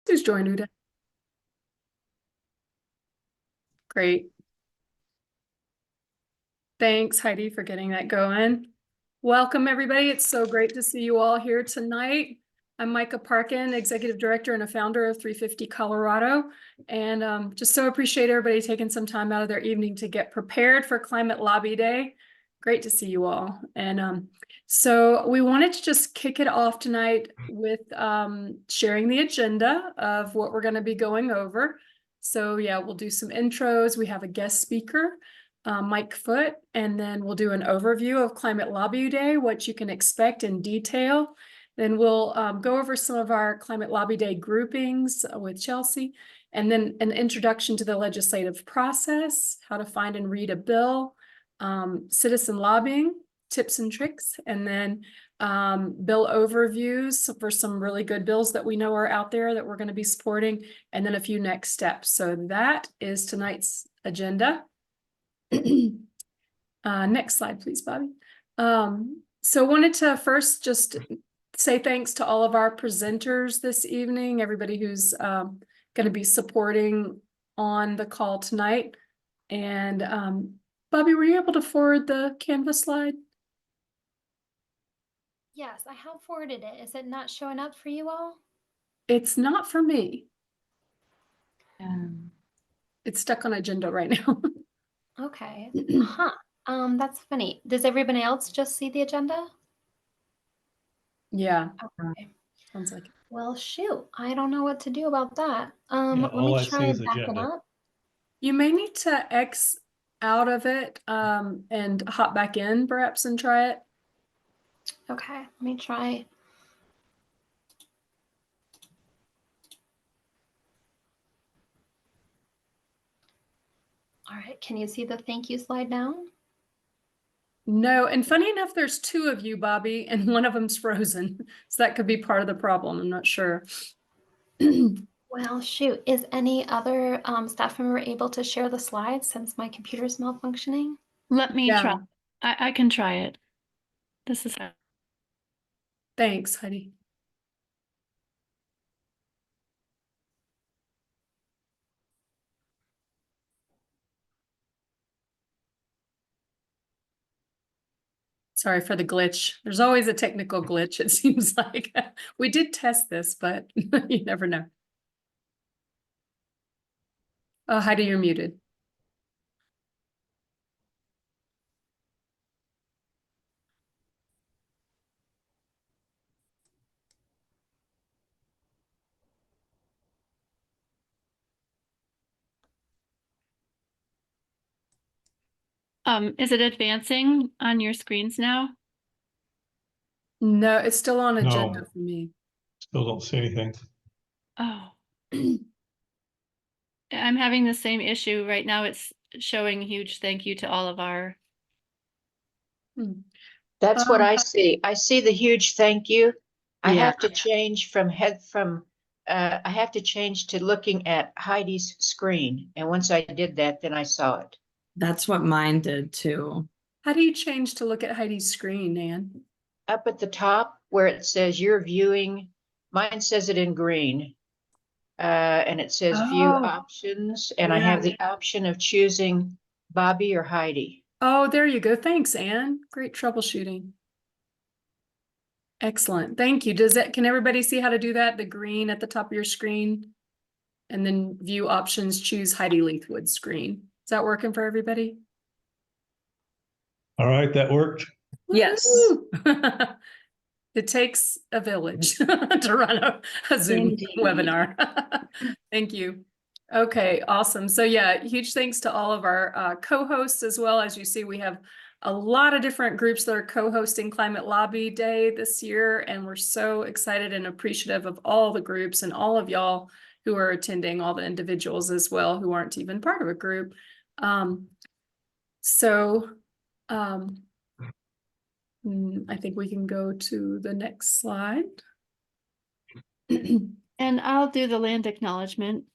Who's joined Uda? Great. Thanks, Heidi, for getting that going. Welcome, everybody. It's so great to see you all here tonight. I'm Micah Parkin, Executive Director and a founder of 350 Colorado. And just so appreciate everybody taking some time out of their evening to get prepared for Climate Lobby Day. Great to see you all. And so we wanted to just kick it off tonight with sharing the agenda of what we're going to be going over. So yeah, we'll do some intros. We have a guest speaker, Mike Foote, and then we'll do an overview of Climate Lobby Day, what you can expect in detail. Then we'll go over some of our Climate Lobby Day groupings with Chelsea, and then an introduction to the legislative process, how to find and read a bill, citizen lobbying, tips and tricks, and then bill overviews for some really good bills that we know are out there that we're going to be supporting, and then a few next steps. So that is tonight's agenda. Next slide, please, Bobby. So wanted to first just say thanks to all of our presenters this evening, everybody who's going to be supporting on the call tonight. And Bobby, were you able to forward the Canvas slide? Yes, I have forwarded it. Is it not showing up for you all? It's not for me. It's stuck on agenda right now. Okay. Huh. That's funny. Does everybody else just see the agenda? Yeah. Okay. Sounds like it. Well, shoot. I don't know what to do about that. Yeah, Let all me I try see is backing agenda. up. You may need to X out of it and hop back in perhaps and try it. Okay, let me try. All right, can you see the thank you slide now? No, and funny enough, there's two of you, Bobby, and one of them's frozen. So that could be part of the problem. I'm not sure. Well, shoot. Is any other staff member able to share the slides since my computer's malfunctioning? Let me Yeah. try. I can try it. This is Thanks, Heidi. Sorry for the glitch. There's always a technical glitch, it seems like. We did test this, but you never know. Oh, Heidi, you're muted. Is it advancing on your screens now? No, it's still on agenda No. for me. Still don't see anything. Oh. I'm having the same issue right now. It's showing a huge thank you to all of our. That's what I see. I see the huge thank you. I Yeah. have to change I have to change to looking at Heidi's screen. And once I did that, then I saw it. That's what mine did too. How do you change to look at Heidi's screen, Nan? Up at the top where it says you're viewing, mine says it in green. And it says view Oh, options, and I have the option of choosing Bobby or Heidi. Oh, there you go. Thanks, Anne. Great troubleshooting. Excellent. Thank you. Can everybody see how to do that? The green at the top of your screen, and then view options, choose Heidi Leithwood's screen. Is that working for everybody? All right, that worked. Yes. Woo-hoo! It takes a village to run a Zoom Indeed. webinar. Thank you. Okay, awesome. So yeah, huge thanks to all of our co-hosts as well. As you see, we have a lot of different groups that are co-hosting Climate Lobby Day this year, and we're so excited and appreciative of all the groups and all of y'all who are attending, all the individuals as well who aren't even part of a group. I think we can go to the next slide. And I'll do the land acknowledgement.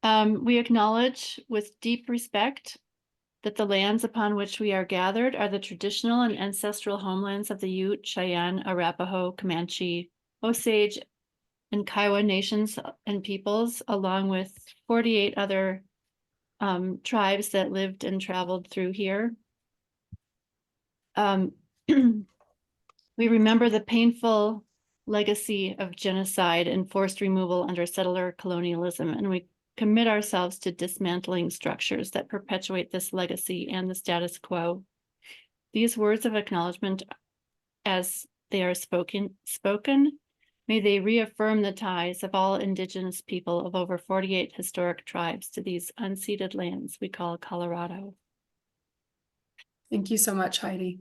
We acknowledge with deep respect that the lands upon which we are gathered are the traditional and ancestral homelands of the Ute, Cheyenne, Arapaho, Comanche, Osage, and Kiowa nations and peoples, along with 48 other tribes that lived and traveled through here. We remember the painful legacy of genocide and forced removal under settler colonialism, and we commit ourselves to dismantling structures that perpetuate this legacy and the status quo. These words of acknowledgement, as they are spoken, may they reaffirm the ties of all Indigenous people of over 48 historic tribes to these unceded lands we call Colorado. Thank you so much, Heidi.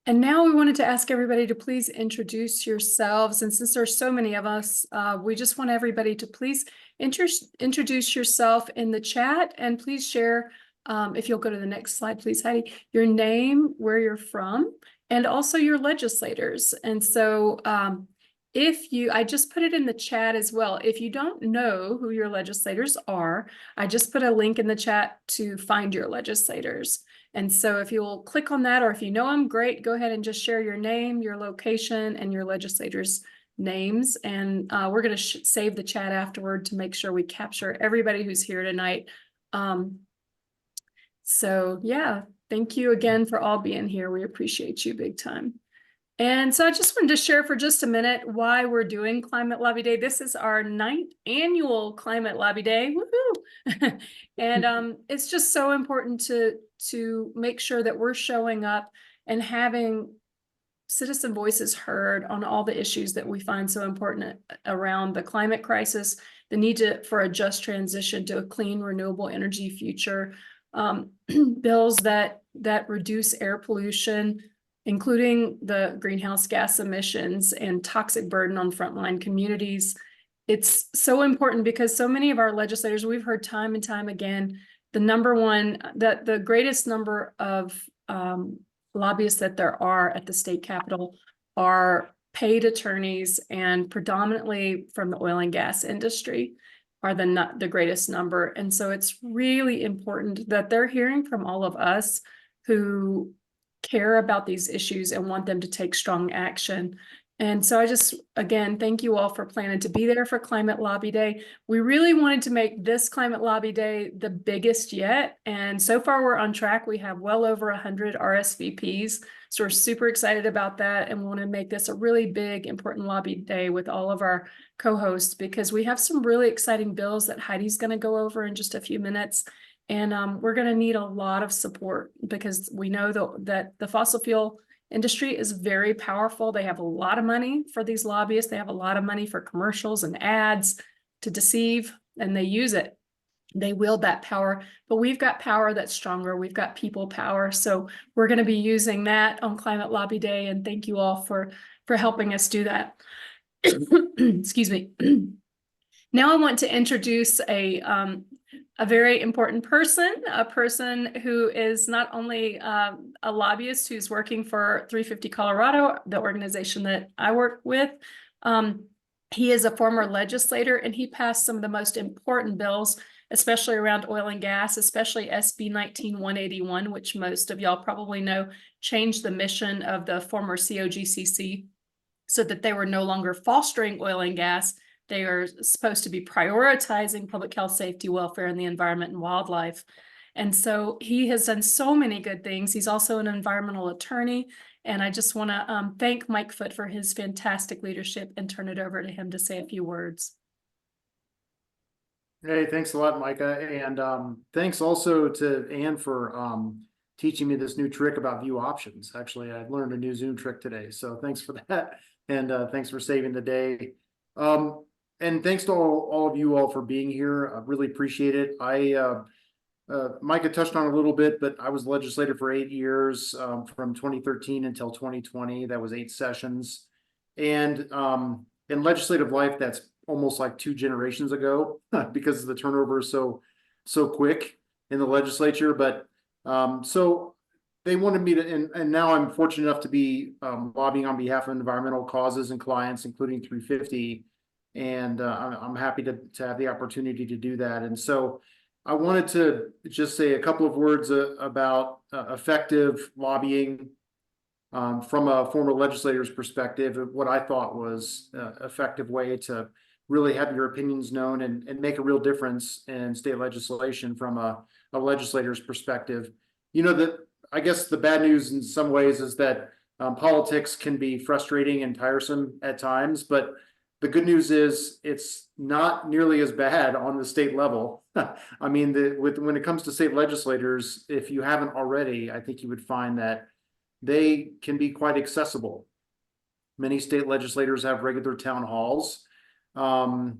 And now we wanted to ask everybody to please introduce yourselves. And since there's so many of us, we just want everybody to please introduce yourself in the chat, and please share, if you'll go to the next slide, please, Heidi, your name, where you're from, and also your legislators. And so I just put it in the chat as well. If you don't know who your legislators are, I just put a link in the chat to find your legislators. And so if you'll click on that, or if you know them, great, go ahead and just share your name, your location, and your legislators' names. And we're going to save the chat afterward to make sure we capture everybody who's here tonight. So yeah, thank you again for all being here. We appreciate you big time. And so I just wanted to share for just a minute why we're doing Climate Lobby Day. This is our 9th annual Climate Lobby Day. Woohoo! And it's just so important to make sure that we're showing up and having citizen voices heard on all the issues that we find so important around the climate crisis, the need for a just transition to a clean, renewable energy future, bills that reduce air pollution, including the greenhouse gas emissions and toxic burden on frontline communities. It's so important because so many of our legislators, we've heard time and time again, the greatest number of lobbyists that there are at the state capitol are paid attorneys, and predominantly from the oil and gas industry are the greatest number. And so it's really important that they're hearing from all of us who care about these issues and want them to take strong action. And so I just, again, thank you all for planning to be there for Climate Lobby Day. We really wanted to make this Climate Lobby Day the biggest yet. And so far we're on track. We have well over 100 RSVPs. So we're super excited about that. And we want to make this a really big, important lobby day with all of our co-hosts, because we have some really exciting bills that Heidi's going to go over in just a few minutes. And we're going to need a lot of support, because we know that the fossil fuel industry is very powerful. They have a lot of money for these lobbyists. They have a lot of money for commercials and ads to deceive, and they use it. They wield that power, but we've got power that's stronger. We've got people power. So we're going to be using that on Climate Lobby Day. And thank you all for helping us do that. Excuse me. Now I want to introduce a very important person, a person who is not only a lobbyist who's working for 350 Colorado, the organization that I work with. He is a former legislator, and he passed some of the most important bills, especially around oil and gas, especially SB 19181, which most of y'all probably know changed the mission of the former COGCC so that they were no longer fostering oil and gas. They are supposed to be prioritizing public health, safety, welfare, and the environment and wildlife. And so he has done so many good things. He's also an environmental attorney. And I just want to thank Mike Foote for his fantastic leadership and turn it over to him to say a few words. Hey, thanks a lot, Micah. And thanks also to Anne for teaching me this new trick about view options. Actually, I learned a new Zoom trick today. So thanks for that. And thanks for saving the day. And thanks to all of you all for being here. I really appreciate it. Micah touched on a little bit, but I was legislator for 8 years, from 2013 until 2020. That was 8 sessions. And in legislative life, that's almost like 2 generations ago because the turnover is so quick in the legislature. But so they wanted me to, and now I'm fortunate enough to be lobbying on behalf of environmental causes and clients, including 350. And I'm happy to have the opportunity to do that. And so I wanted to just say a couple of words about effective lobbying. from a former legislator's perspective, what I thought was an effective way to really have your opinions known and make a real difference in state legislation from a legislator's perspective. You know, that I guess the bad news in some ways is that politics can be frustrating and tiresome at times, but the good news is it's not nearly as bad on the state level. I mean, when it comes to state legislators, if you haven't already, I think you would find that they can be quite accessible. Many state legislators have regular town halls and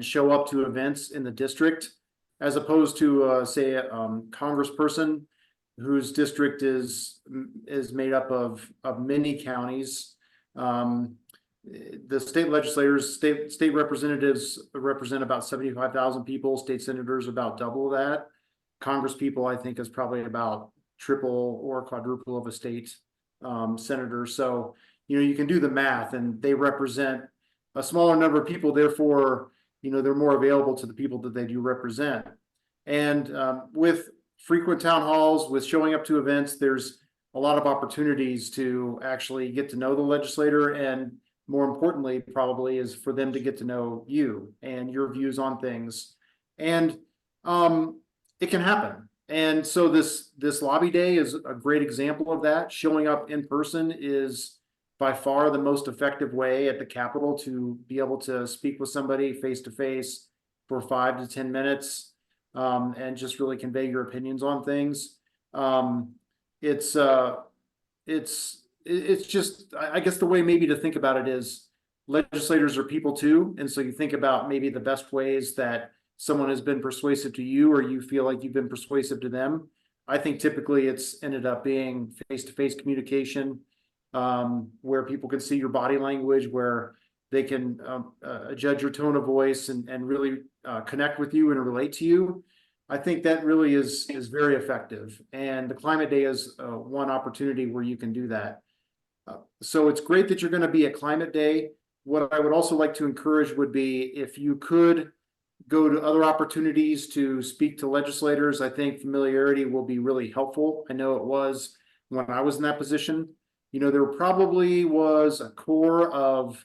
show up to events in the district, as opposed to say a congressperson whose district is made up of many counties. The state legislators, state representatives represent about 75,000 people. State senators about double that. Congress people, I think, is probably about triple or quadruple of a state senator. So, you know, you can do the math, and they represent a smaller number of people. Therefore, you know, they're more available to the people that they do represent. And with frequent town halls, with showing up to events, there's a lot of opportunities to actually get to know the legislator, and more importantly, probably, is for them to get to know you and your views on things. And it can happen. And so this lobby day is a great example of that. Showing up in person is by far the most effective way at the Capitol to be able to speak with somebody face to face for 5 to 10 minutes and just really convey your opinions on things. It's just, I guess the way maybe to think about it is legislators are people too. And so you think about maybe the best ways that someone has been persuasive to you, or you feel like you've been persuasive to them. I think typically it's ended up being face-to-face communication, where people can see your body language, where they can judge your tone of voice and really connect with you and relate to you. I think that really is very effective. And the Climate Day is one opportunity where you can do that. So it's great that you're going to be at Climate Day. What I would also like to encourage would be if you could go to other opportunities to speak to legislators. I think familiarity will be really helpful. I know it was when I was in that position. You know, there probably was a core of,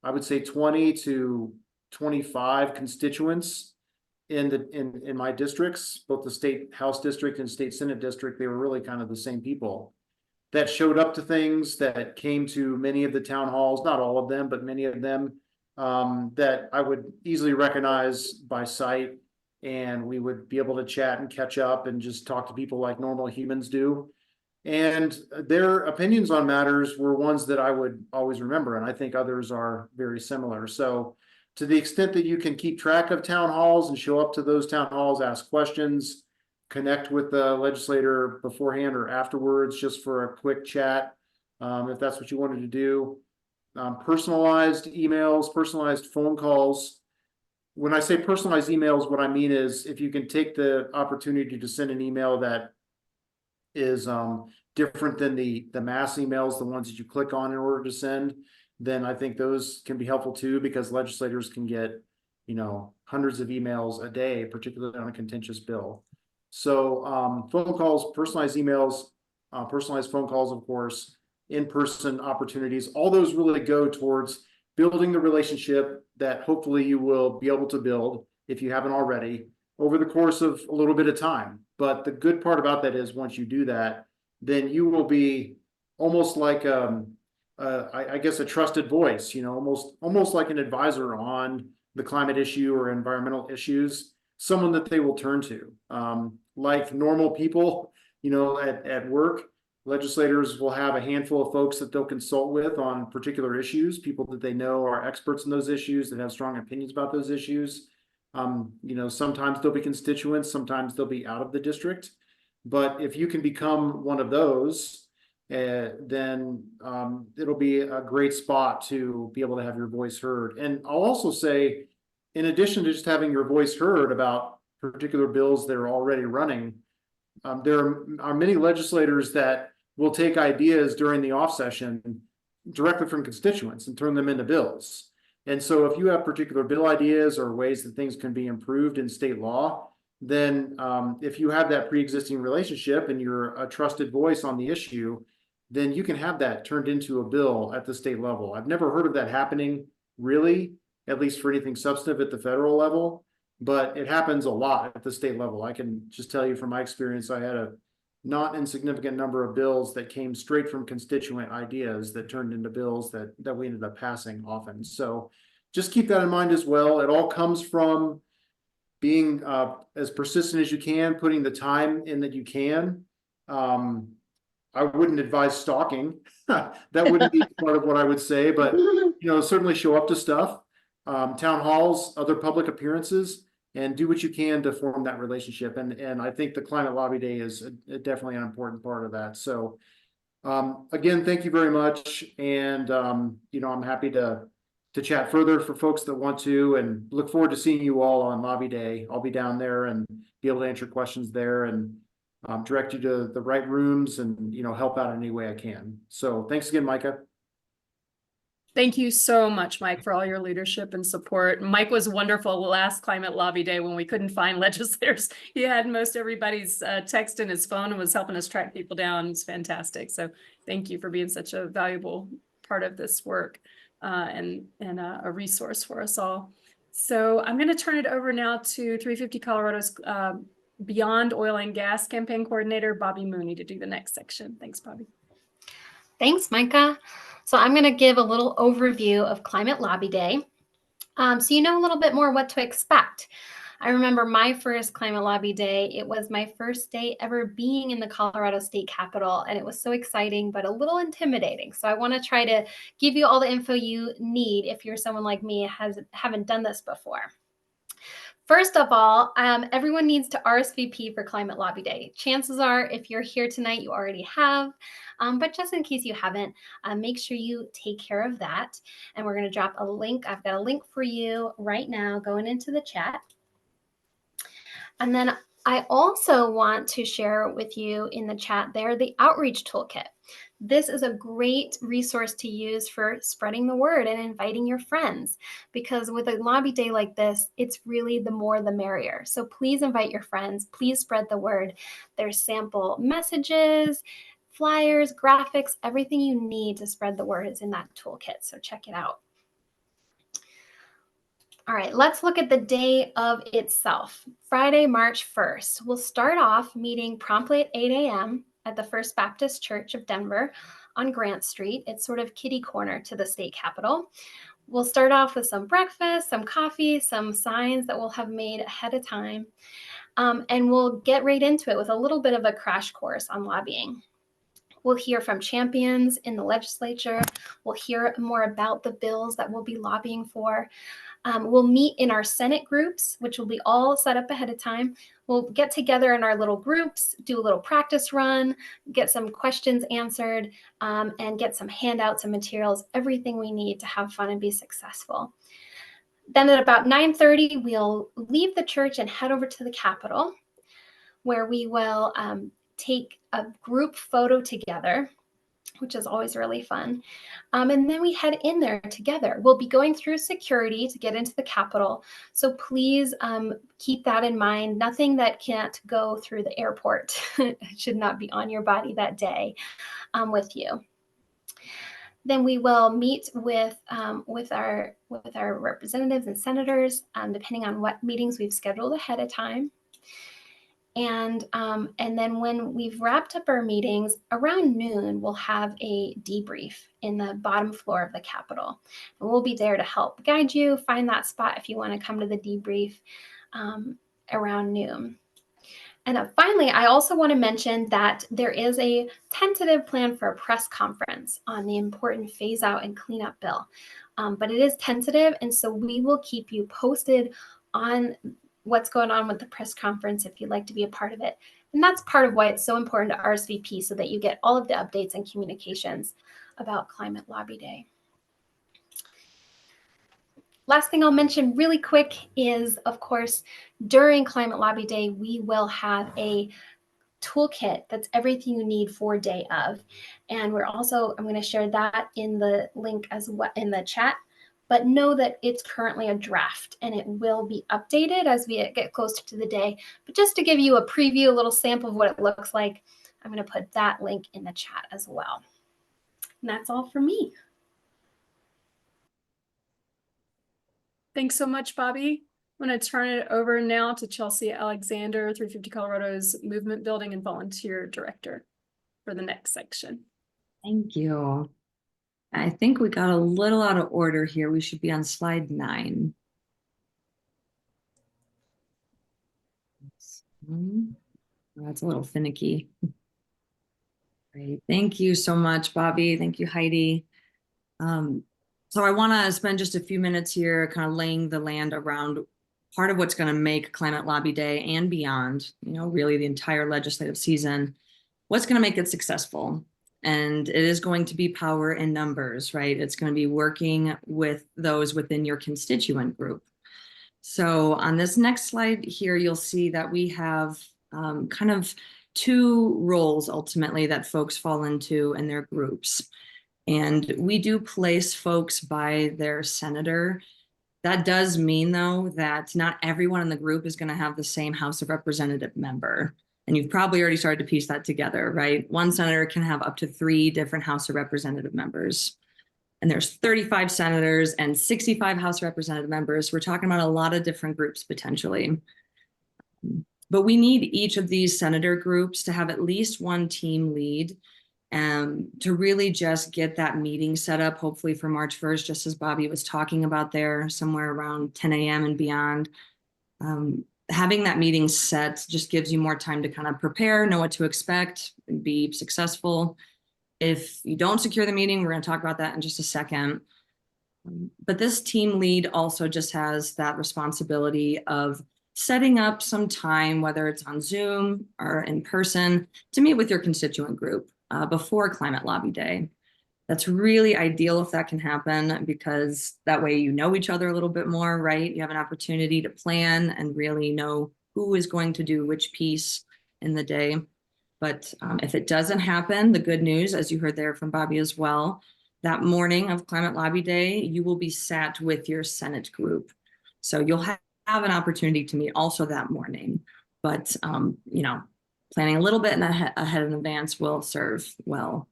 I would say, 20 to 25 constituents in my districts, both the state House district and state Senate district. They were really kind of the same people that showed up to things, that came to many of the town halls, not all of them, but many of them, that I would easily recognize by sight, and we would be able to chat and catch up and just talk to people like normal humans do. And their opinions on matters were ones that I would always remember, and I think others are very similar. So to the extent that you can keep track of town halls and show up to those town halls, ask questions, connect with the legislator beforehand or afterwards just for a quick chat, if that's what you wanted to do. Personalized emails, personalized phone calls. When I say personalized emails, what I mean is if you can take the opportunity to send an email that is different than the mass emails, the ones that you click on in order to send, then I think those can be helpful too, because legislators can get, you know, hundreds of emails a day, particularly on a contentious bill. So phone calls, personalized emails, personalized phone calls, of course, in-person opportunities, all those really go towards building the relationship that hopefully you will be able to build, if you haven't already, over the course of a little bit of time. But the good part about that is once you do that, then you will be almost like I guess a trusted voice, you know, almost like an advisor on the climate issue or environmental issues, someone that they will turn to. Like normal people, you know, at work, legislators will have a handful of folks that they'll consult with on particular issues, people that they know are experts in those issues, that have strong opinions about those issues. You know, sometimes they'll be constituents, sometimes they'll be out of the district. But if you can become one of those, then it'll be a great spot to be able to have your voice heard. And I'll also say, in addition to just having your voice heard about particular bills that are already running, there are many legislators that will take ideas during the off session directly from constituents and turn them into bills. And so if you have particular bill ideas or ways that things can be improved in state law, then if you have that pre-existing relationship and you're a trusted voice on the issue, then you can have that turned into a bill at the state level. I've never heard of that happening, really, at least for anything substantive at the federal level, but it happens a lot at the state level. I can just tell you from my experience, I had a not insignificant number of bills that came straight from constituent ideas that turned into bills that we ended up passing often. So just keep that in mind as well. It all comes from being as persistent as you can, putting the time in that you can. I wouldn't advise stalking. That wouldn't be part of what I would say, but certainly show up to stuff, town halls, other public appearances, and do what you can to form that relationship. And I think the Climate Lobby Day is definitely an important part of that. So again, thank you very much. And I'm happy to chat further for folks that want to, and look forward to seeing you all on Lobby Day. I'll be down there and be able to answer questions there and direct you to the right rooms and, help out in any way I can. So thanks again, Micah. Thank you so much, Mike, for all your leadership and support. Mike was wonderful last Climate Lobby Day when we couldn't find legislators. He had most everybody's text in his phone and was helping us track people down. It's fantastic. So thank you for being such a valuable part of this work and a resource for us all. So I'm going to turn it over now to 350 Colorado's Beyond Oil and Gas campaign coordinator, Bobby Mooney, to do the next section. Thanks, Bobby. Thanks, Micah. So I'm going to give a little overview of Climate Lobby Day, so you know a little bit more what to expect. I remember my first Climate Lobby Day. It was my first day ever being in the Colorado State Capitol, and it was so exciting, but a little intimidating. So I want to try to give you all the info you need if you're someone like me haven't done this before. First of all, everyone needs to RSVP for Climate Lobby Day. Chances are, if you're here tonight, you already have, but just in case you haven't, make sure you take care of that. And we're going to drop a link. I've got a link for you right now going into the chat. And then I also want to share with you in the chat there the outreach toolkit. This is a great resource to use for spreading the word and inviting your friends, because with a lobby day like this, it's really the more the merrier. So please invite your friends, please spread the word. There's sample messages, flyers, graphics, everything you need to spread the word is in that toolkit. So check it out. All right, let's look at the day of itself. Friday, March 1st. We'll start off meeting promptly at 8 a.m. at the First Baptist Church of Denver on Grant Street. It's sort of kitty corner to the state capitol. We'll start off with some breakfast, some coffee, some signs that we'll have made ahead of time. And we'll get right into it with a little bit of a crash course on lobbying. We'll hear from champions in the legislature. We'll hear more about the bills that we'll be lobbying for. We'll meet in our Senate groups, which will be all set up ahead of time. We'll get together in our little groups, do a little practice run, get some questions answered, and get some handouts and materials, everything we need to have fun and be successful. Then at about 9:30, we'll leave the church and head over to the Capitol, where we will take a group photo together, which is always really fun. And then we head in there together. We'll be going through security to get into the Capitol. So please keep that in mind. Nothing that can't go through the airport should not be on your body that day with you. Then we will meet with our representatives and senators, depending on what meetings we've scheduled ahead of time. And then when we've wrapped up our meetings around noon, we'll have a debrief in the bottom floor of the Capitol. And we'll be there to help guide you, find that spot if you want to come to the debrief around noon. And finally, I also want to mention that there is a tentative plan for a press conference on the important phase out and cleanup bill. But it is tentative, and so we will keep you posted on what's going on with the press conference if you'd like to be a part of it. And that's part of why it's so important to RSVP, so that you get all of the updates and communications about Climate Lobby Day. Last thing I'll mention really quick is, of course, during Climate Lobby Day, we will have a toolkit that's everything you need for day of. And I'm going to share that in the link as well in the chat. But know that it's currently a draft and it will be updated as we get closer to the day. But just to give you a preview, a little sample of what it looks like, I'm going to put that link in the chat as well. And that's all for me. Thanks so much, Bobby. I'm going to turn it over now to Chelsea Alexander, 350 Colorado's Movement Building and Volunteer Director for the next section. Thank you. I think we got a little out of order here. We should be on slide 9. That's a little finicky. Great. Thank you so much, Bobby. Thank you, Heidi. So I want to spend just a few minutes here kind of laying the land around part of what's going to make Climate Lobby Day and beyond, really the entire legislative season, what's going to make it successful. And it is going to be power in numbers, right? It's going to be working with those within your constituent group. So on this next slide here, you'll see that we have kind of 2 roles ultimately that folks fall into in their groups. And we do place folks by their senator. That does mean, though, that not everyone in the group is going to have the same House of Representative member. And you've probably already started to piece that together, right? One senator can have up to 3 different House of Representative members. And there's 35 senators and 65 House of Representative members. We're talking about a lot of different groups potentially. But we need each of these senator groups to have at least one team lead to really just get that meeting set up, hopefully for March 1st, just as Bobby was talking about there, somewhere around 10 a.m. and beyond. Having that meeting set just gives you more time to kind of prepare, know what to expect, and be successful. If you don't secure the meeting, we're going to talk about that in just a second. But this team lead also just has that responsibility of setting up some time, whether it's on Zoom or in person, to meet with your constituent group before Climate Lobby Day. That's really ideal if that can happen, because that way you know each other a little bit more, right? You have an opportunity to plan and really know who is going to do which piece in the day. But if it doesn't happen, the good news, as you heard there from Bobby as well, that morning of Climate Lobby Day, you will be sat with your Senate group. So you'll have an opportunity to meet also that morning. But, planning a little bit ahead in advance will serve well.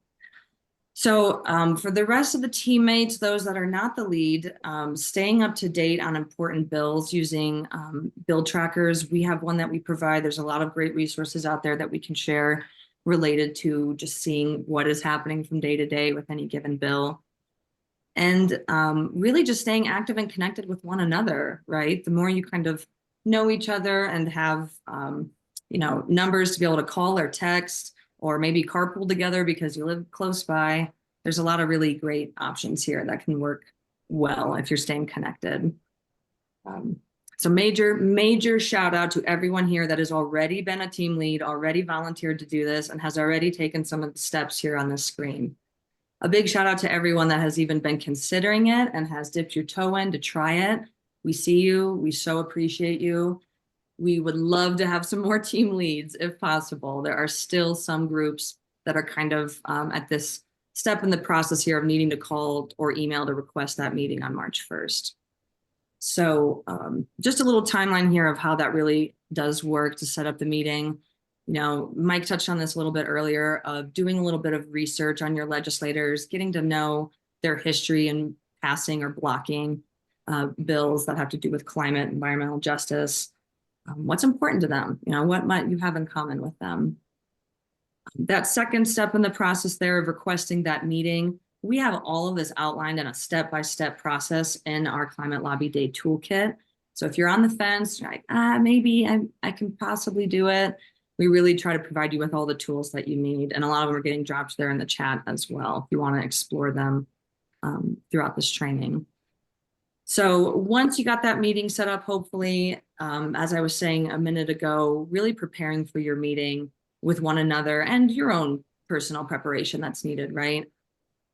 So for the rest of the teammates, those that are not the lead, staying up to date on important bills using bill trackers. We have one that we provide. There's a lot of great resources out there that we can share related to just seeing what is happening from day to day with any given bill. And really just staying active and connected with one another, right? The more you kind of know each other and have, numbers to be able to call or text, or maybe carpool together because you live close by. There's a lot of really great options here that can work well if you're staying connected. So major shout out to everyone here that has already been a team lead, already volunteered to do this, and has already taken some of the steps here on this screen. A big shout out to everyone that has even been considering it and has dipped your toe in to try it. We see you. We so appreciate you. We would love to have some more team leads if possible. There are still some groups that are kind of at this step in the process here of needing to call or email to request that meeting on March 1st. So just a little timeline here of how that really does work to set up the meeting. Mike touched on this a little bit earlier, of doing a little bit of research on your legislators, getting to know their history and passing or blocking bills that have to do with climate, environmental justice. What's important to them? What might you have in common with them? That second step in the process there of requesting that meeting, we have all of this outlined in a step-by-step process in our Climate Lobby Day toolkit. So if you're on the fence, you're like, maybe I can possibly do it. We really try to provide you with all the tools that you need. And a lot of them are getting dropped there in the chat as well, if you want to explore them throughout this training. So once you got that meeting set up, hopefully, as I was saying a minute ago, really preparing for your meeting with one another and your own personal preparation that's needed, right?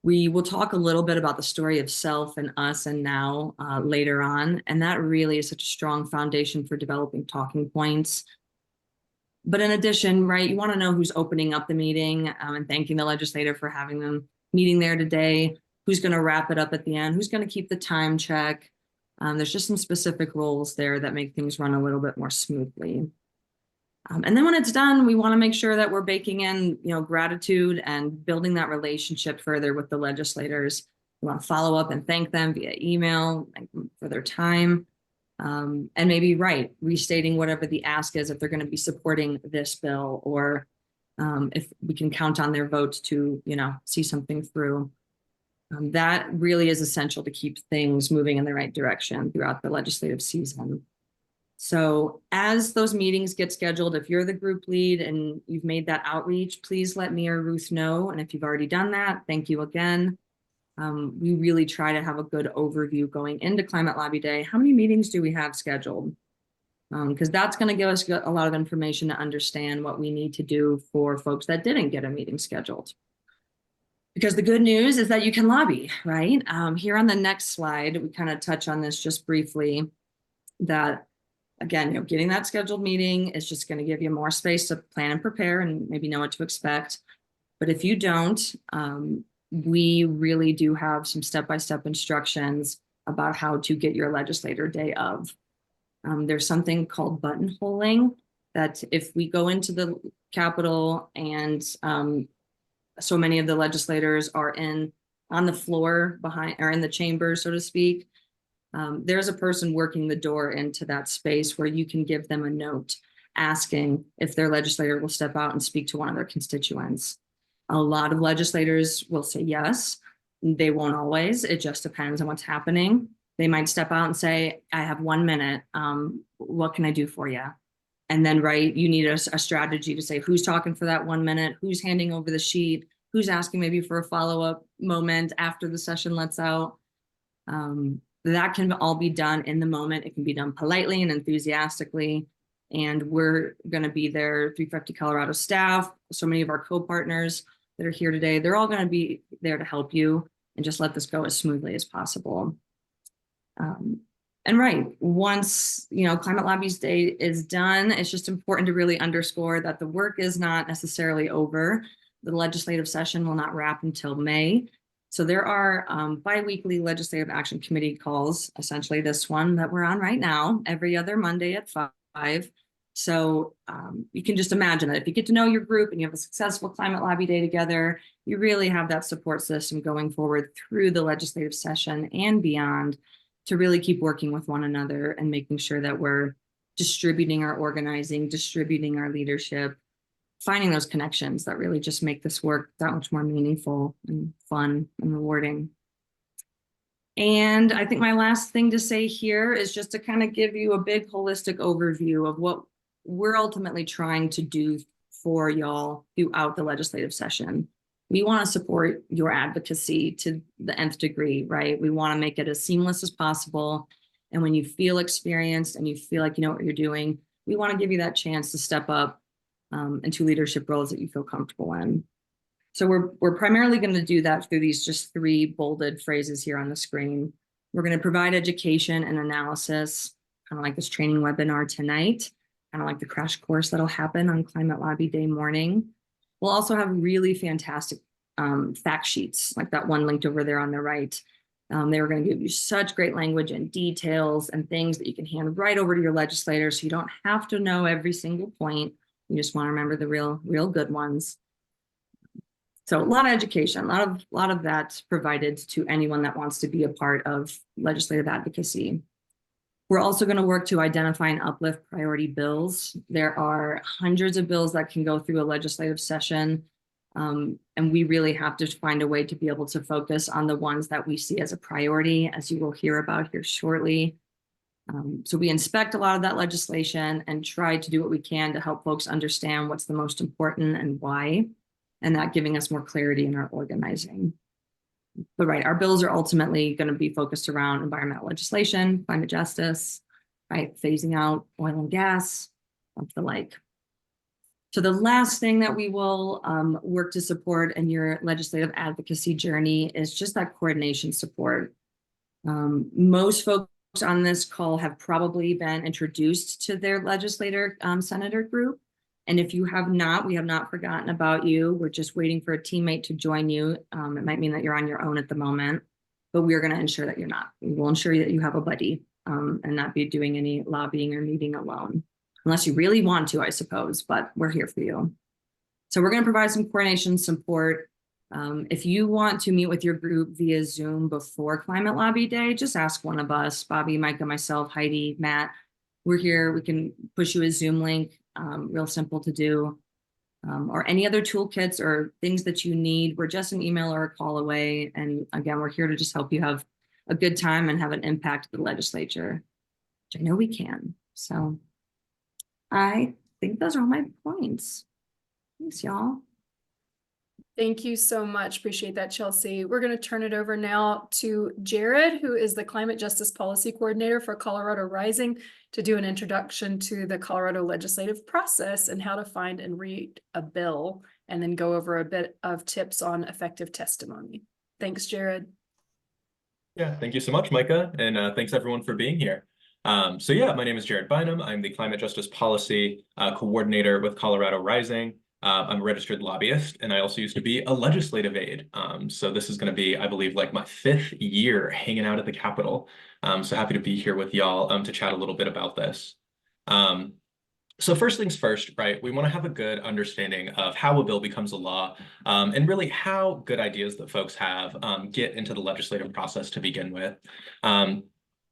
We will talk a little bit about the story of self and us and now later on. And that really is such a strong foundation for developing talking points. But in addition, right, you want to know who's opening up the meeting and thanking the legislator for having them meeting there today, who's going to wrap it up at the end, who's going to keep the time check. There's just some specific roles there that make things run a little bit more smoothly. And then when it's done, we want to make sure that we're baking in, gratitude and building that relationship further with the legislators. We want to follow up and thank them via email for their time. And maybe, restating whatever the ask is if they're going to be supporting this bill, or if we can count on their votes to, see something through. That really is essential to keep things moving in the right direction throughout the legislative season. So as those meetings get scheduled, if you're the group lead and you've made that outreach, please let me or Ruth know. And if you've already done that, thank you again. We really try to have a good overview going into Climate Lobby Day. How many meetings do we have scheduled? Because that's going to give us a lot of information to understand what we need to do for folks that didn't get a meeting scheduled. Because the good news is that you can lobby, right? Here on the next slide, we kind of touch on this just briefly, that again, getting that scheduled meeting is just going to give you more space to plan and prepare and maybe know what to expect. But if you don't, we really do have some step-by-step instructions about how to get your legislator day of. There's something called buttonholing, that if we go into the Capitol and so many of the legislators are on the floor behind, or in the chamber, so to speak, there's a person working the door into that space where you can give them a note asking if their legislator will step out and speak to one of their constituents. A lot of legislators will say yes. They won't always. It just depends on what's happening. They might step out and say, I have 1 minute. What can I do for you? And then, you need a strategy to say who's talking for that 1 minute, who's handing over the sheet, who's asking maybe for a follow-up moment after the session lets out. That can all be done in the moment. It can be done politely and enthusiastically. And we're going to be there, 350 Colorado staff, so many of our co-partners that are here today, they're all going to be there to help you and just let this go as smoothly as possible. And once, Climate Lobbies Day is done, it's just important to really underscore that the work is not necessarily over. The legislative session will not wrap until May. So there are bi-weekly legislative action committee calls, essentially this one that we're on right now, every other Monday at 5. So you can just imagine that if you get to know your group and you have a successful Climate Lobby Day together, you really have that support system going forward through the legislative session and beyond to really keep working with one another and making sure that we're distributing our organizing, distributing our leadership, finding those connections that really just make this work that much more meaningful and fun and rewarding. And I think my last thing to say here is just to kind of give you a big holistic overview of what we're ultimately trying to do for y'all throughout the legislative session. We want to support your advocacy to the nth degree, right? We want to make it as seamless as possible. And when you feel experienced and you feel like you know what you're doing, we want to give you that chance to step up into leadership roles that you feel comfortable in. So we're primarily going to do that through these just 3 bolded phrases here on the screen. We're going to provide education and analysis, kind of like this training webinar tonight, kind of like the crash course that'll happen on Climate Lobby Day morning. We'll also have really fantastic fact sheets, like that one linked over there on the right. They were going to give you such great language and details and things that you can hand right over to your legislator, so you don't have to know every single point. You just want to remember the real good ones. So a lot of education, a lot of that provided to anyone that wants to be a part of legislative advocacy. We're also going to work to identify and uplift priority bills. There are hundreds of bills that can go through a legislative session, and we really have to find a way to be able to focus on the ones that we see as a priority, as you will hear about here shortly. So we inspect a lot of that legislation and try to do what we can to help folks understand what's the most important and why, and that giving us more clarity in our organizing. But our bills are ultimately going to be focused around environmental legislation, climate justice, phasing out oil and gas, the like. So the last thing that we will work to support in your legislative advocacy journey is just that coordination support. Most folks on this call have probably been introduced to their legislator senator group. And if you have not, we have not forgotten about you. We're just waiting for a teammate to join you. It might mean that you're on your own at the moment, but we're going to ensure that you're not. We will ensure that you have a buddy and not be doing any lobbying or meeting alone. unless you really want to, I suppose, but we're here for you. So we're going to provide some coordination support. If you want to meet with your group via Zoom before Climate Lobby Day, just ask one of us, Bobby, Micah, myself, Heidi, Matt. We're here. We can push you a Zoom link, real simple to do. Or any other toolkits or things that you need. We're just an email or a call away. And again, we're here to just help you have a good time and have an impact at the legislature, which I know we can. So I think those are all my points. Thanks, y'all. Thank you so much. Appreciate that, Chelsea. We're going to turn it over now to Jared, who is the Climate Justice Policy Coordinator for CORising, to do an introduction to the Colorado legislative process and how to find and read a bill, and then go over a bit of tips on effective testimony. Thanks, Jared. Yeah, thank you so much, Micah, and thanks everyone for being here. So yeah, my name is Jared Bynum. I'm the Climate Justice Policy Coordinator with CORising. I'm a registered lobbyist, and I also used to be a legislative aide. So this is going to be, I believe, like my 5th year hanging out at the Capitol. So happy to be here with y'all to chat a little bit about this. So first things first, right? We want to have a good understanding of how a bill becomes a law, and really how good ideas that folks have get into the legislative process to begin with.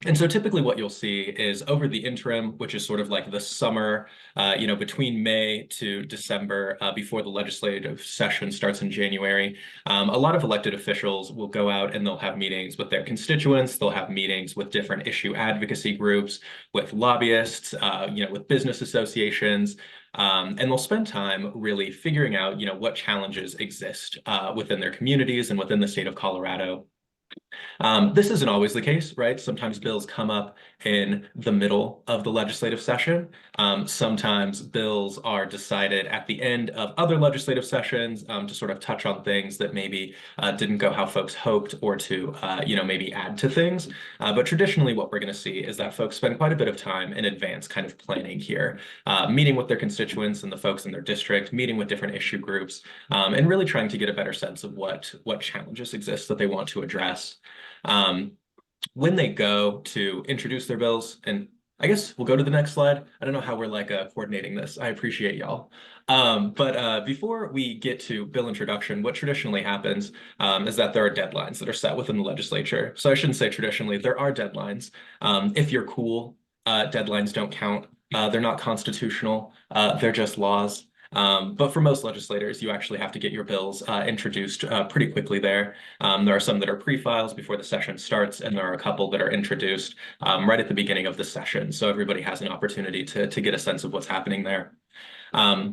And so typically what you'll see is over the interim, which is sort of like the summer, between May to December, before the legislative session starts in January, a lot of elected officials will go out and they'll have meetings with their constituents. They'll have meetings with different issue advocacy groups, with lobbyists, with business associations, and they'll spend time really figuring out, what challenges exist within their communities and within the state of Colorado. This isn't always the case, right? Sometimes bills come up in the middle of the legislative session. Sometimes bills are decided at the end of other legislative sessions to sort of touch on things that maybe didn't go how folks hoped, or to, maybe add to things. But traditionally, what we're going to see is that folks spend quite a bit of time in advance kind of planning here, meeting with their constituents and the folks in their district, meeting with different issue groups, and really trying to get a better sense of what challenges exist that they want to address. When they go to introduce their bills, and I guess we'll go to the next slide. I don't know how we're coordinating this. I appreciate y'all. But before we get to bill introduction, what traditionally happens is that there are deadlines that are set within the legislature. So I shouldn't say traditionally, there are deadlines. If you're cool, deadlines don't count. They're not constitutional. They're just laws. But for most legislators, you actually have to get your bills introduced pretty quickly there. There are some that are pre-files before the session starts, and there are a couple that are introduced right at the beginning of the session. So everybody has an opportunity to get a sense of what's happening there.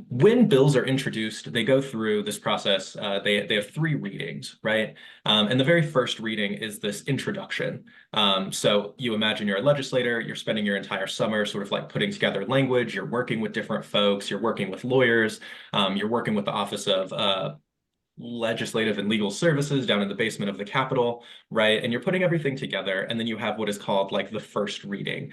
When bills are introduced, they go through this process. They have 3 readings, right? And the very first reading is this introduction. So you imagine you're a legislator, you're spending your entire summer sort of like putting together language, you're working with different folks, you're working with lawyers, you're working with the Office of Legislative and Legal Services down in the basement of the Capitol, right? And you're putting everything together, and then you have what is called like the first reading,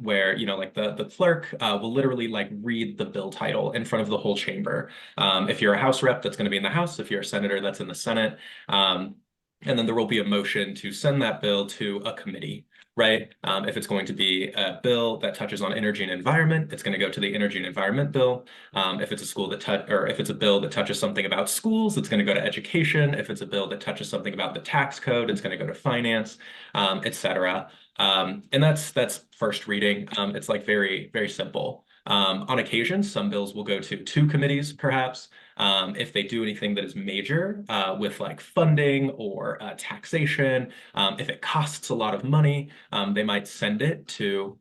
where the clerk will literally read the bill title in front of the whole chamber. If you're a House rep, that's going to be in the House. If you're a senator, that's in the Senate. And then there will be a motion to send that bill to a committee, right? If it's going to be a bill that touches on energy and environment, it's going to go to the Energy and Environment Bill. If it's if it's a bill that touches something about schools, it's going to go to education. If it's a bill that touches something about the tax code, it's going to go to finance, etc. And that's first reading. It's very, very simple. On occasion, some bills will go to 2 committees, perhaps. If they do anything that is major with funding or taxation, if it costs a lot of money, they might send it to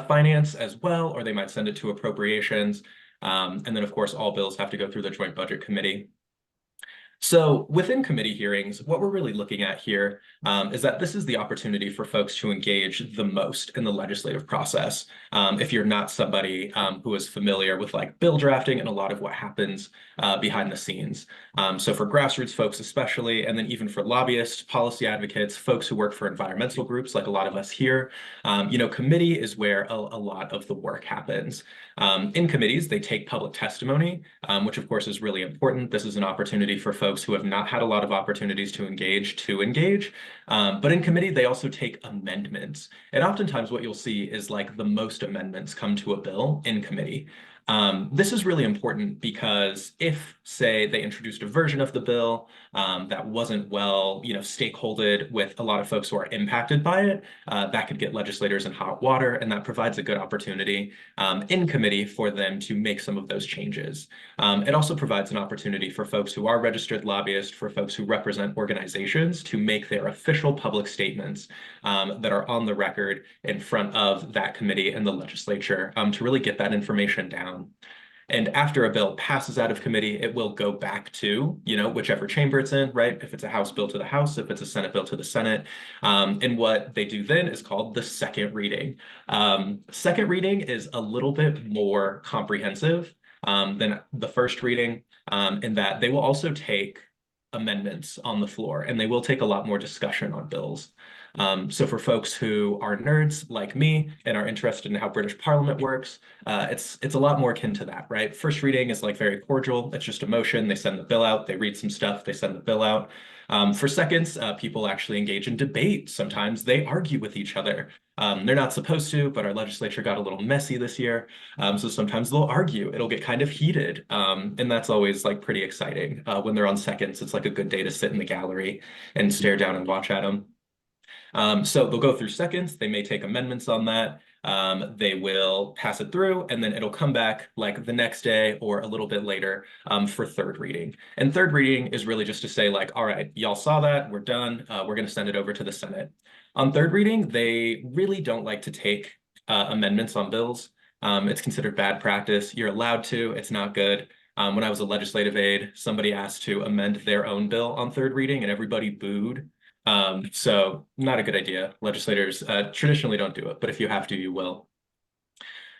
finance as well, or they might send it to appropriations. And then, of course, all bills have to go through the Joint Budget Committee. So within committee hearings, what we're really looking at here is that this is the opportunity for folks to engage the most in the legislative process. If you're not somebody who is familiar with bill drafting and a lot of what happens behind the scenes. So for grassroots folks especially, and then even for lobbyists, policy advocates, folks who work for environmental groups like a lot of us here, committee is where a lot of the work happens. In committees, they take public testimony, which of course is really important. This is an opportunity for folks folks who have not had a lot of opportunities to engage. But in committee, they also take amendments. And oftentimes what you'll see is like the most amendments come to a bill in committee. This is really important because if, say, they introduced a version of the bill that wasn't well, stakeholdered with a lot of folks who are impacted by it, that could get legislators in hot water, and that provides a good opportunity in committee for them to make some of those changes. It also provides an opportunity for folks who are registered lobbyists, for folks who represent organizations, to make their official public statements that are on the record in front of that committee and the legislature to really get that information down. And after a bill passes out of committee, it will go back to, whichever chamber it's in, right? If it's a House bill to the House, if it's a Senate bill to the Senate. And what they do then is called the second reading. Second reading is a little bit more comprehensive than the first reading, in that they will also take amendments on the floor, and they will take a lot more discussion on bills. So for folks who are nerds like me and are interested in how British Parliament works, it's a lot more akin to that, right? First reading is like very cordial. It's just a motion. They send the bill out. They read some stuff. They send the bill out. For seconds, people actually engage in debate. Sometimes they argue with each other. They're not supposed to, but our legislature got a little messy this year. So sometimes they'll argue. It'll get kind of heated. And that's always like pretty exciting. When they're on seconds, it's like a good day to sit in the gallery and stare down and watch at them. So they'll go through seconds. They may take amendments on that. They will pass it through, and then it'll come back like the next day or a little bit later for third reading. And third reading is really just to say like, all right, y'all saw that, we're done. We're going to send it over to the Senate. On third reading, they really don't like to take amendments on bills. It's considered bad practice. You're allowed to, it's not good. When I was a legislative aide, somebody asked to amend their own bill on third reading and everybody booed. So not a good idea. Legislators traditionally don't do it, but if you have to, you will.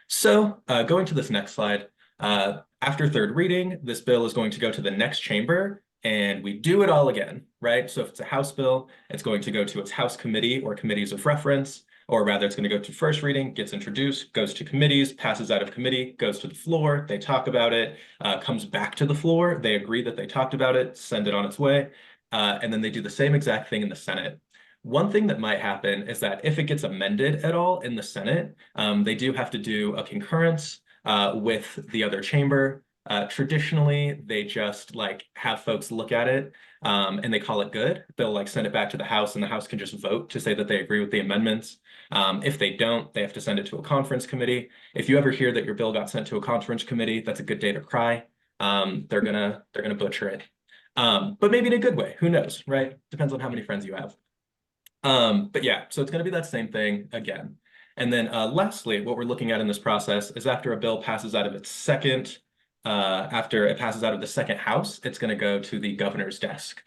So going to this next slide, after third reading, this bill is going to go to the next chamber, and we do it all again, right? So if it's a House bill, it's going to go to its House committee or committees of reference, or rather it's going to go to first reading, gets introduced, goes to committees, passes out of committee, goes to the floor, they talk about it, comes back to the floor, they agree that they talked about it, send it on its way. And then they do the same exact thing in the Senate. One thing that might happen is that if it gets amended at all in the Senate, they do have to do a concurrence with the other chamber. Traditionally, they just like have folks look at it and they call it good. They'll like send it back to the House, and the House can just vote to say that they agree with the amendments. If they don't, they have to send it to a conference committee. If you ever hear that your bill got sent to a conference committee, that's a good day to cry. They're gonna butcher it. But maybe in a good way, who knows, right? Depends on how many friends you have. But yeah, so it's going to be that same thing again. And then lastly, what we're looking at in this process is after a bill passes out of its second, after it passes out of the second House, it's going to go to the governor's desk.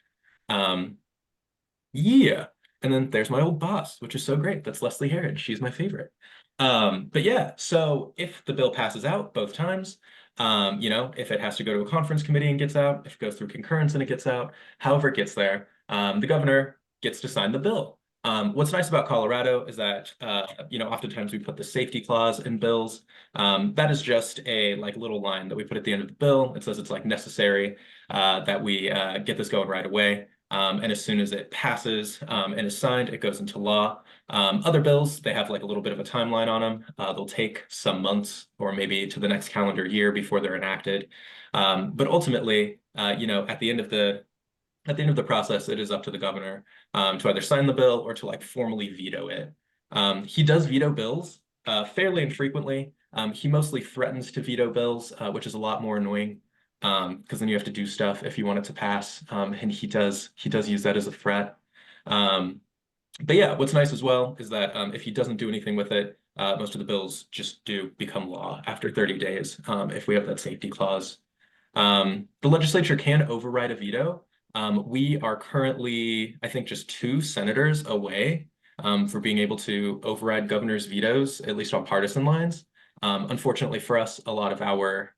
Yeah, and then there's my old boss, which is so great. That's Leslie Herod. She's my favorite. But yeah, so if the bill passes out both times, if it has to go to a conference committee and gets out, if it goes through concurrence and it gets out, however it gets there, the governor gets to sign the bill. What's nice about Colorado is that, oftentimes we put the safety clause in bills. That is just a like little line that we put at the end of the bill. It says it's like necessary that we get this going right away. And as soon as it passes and is signed, it goes into law. Other bills, they have like a little bit of a timeline on them. They'll take some months or maybe to the next calendar year before they're enacted. But ultimately, at the end of the process, it is up to the governor to either sign the bill or to like formally veto it. He does veto bills fairly infrequently. He mostly threatens to veto bills, which is a lot more annoying because then you have to do stuff if you want it to pass. And he does use that as a threat. But yeah, what's nice as well is that if he doesn't do anything with it, most of the bills just do become law after 30 days if we have that safety clause. The legislature can override a veto. We are currently, I think, just 2 senators away for being able to override governor's vetoes, at least on partisan lines. Unfortunately for us, a lot of our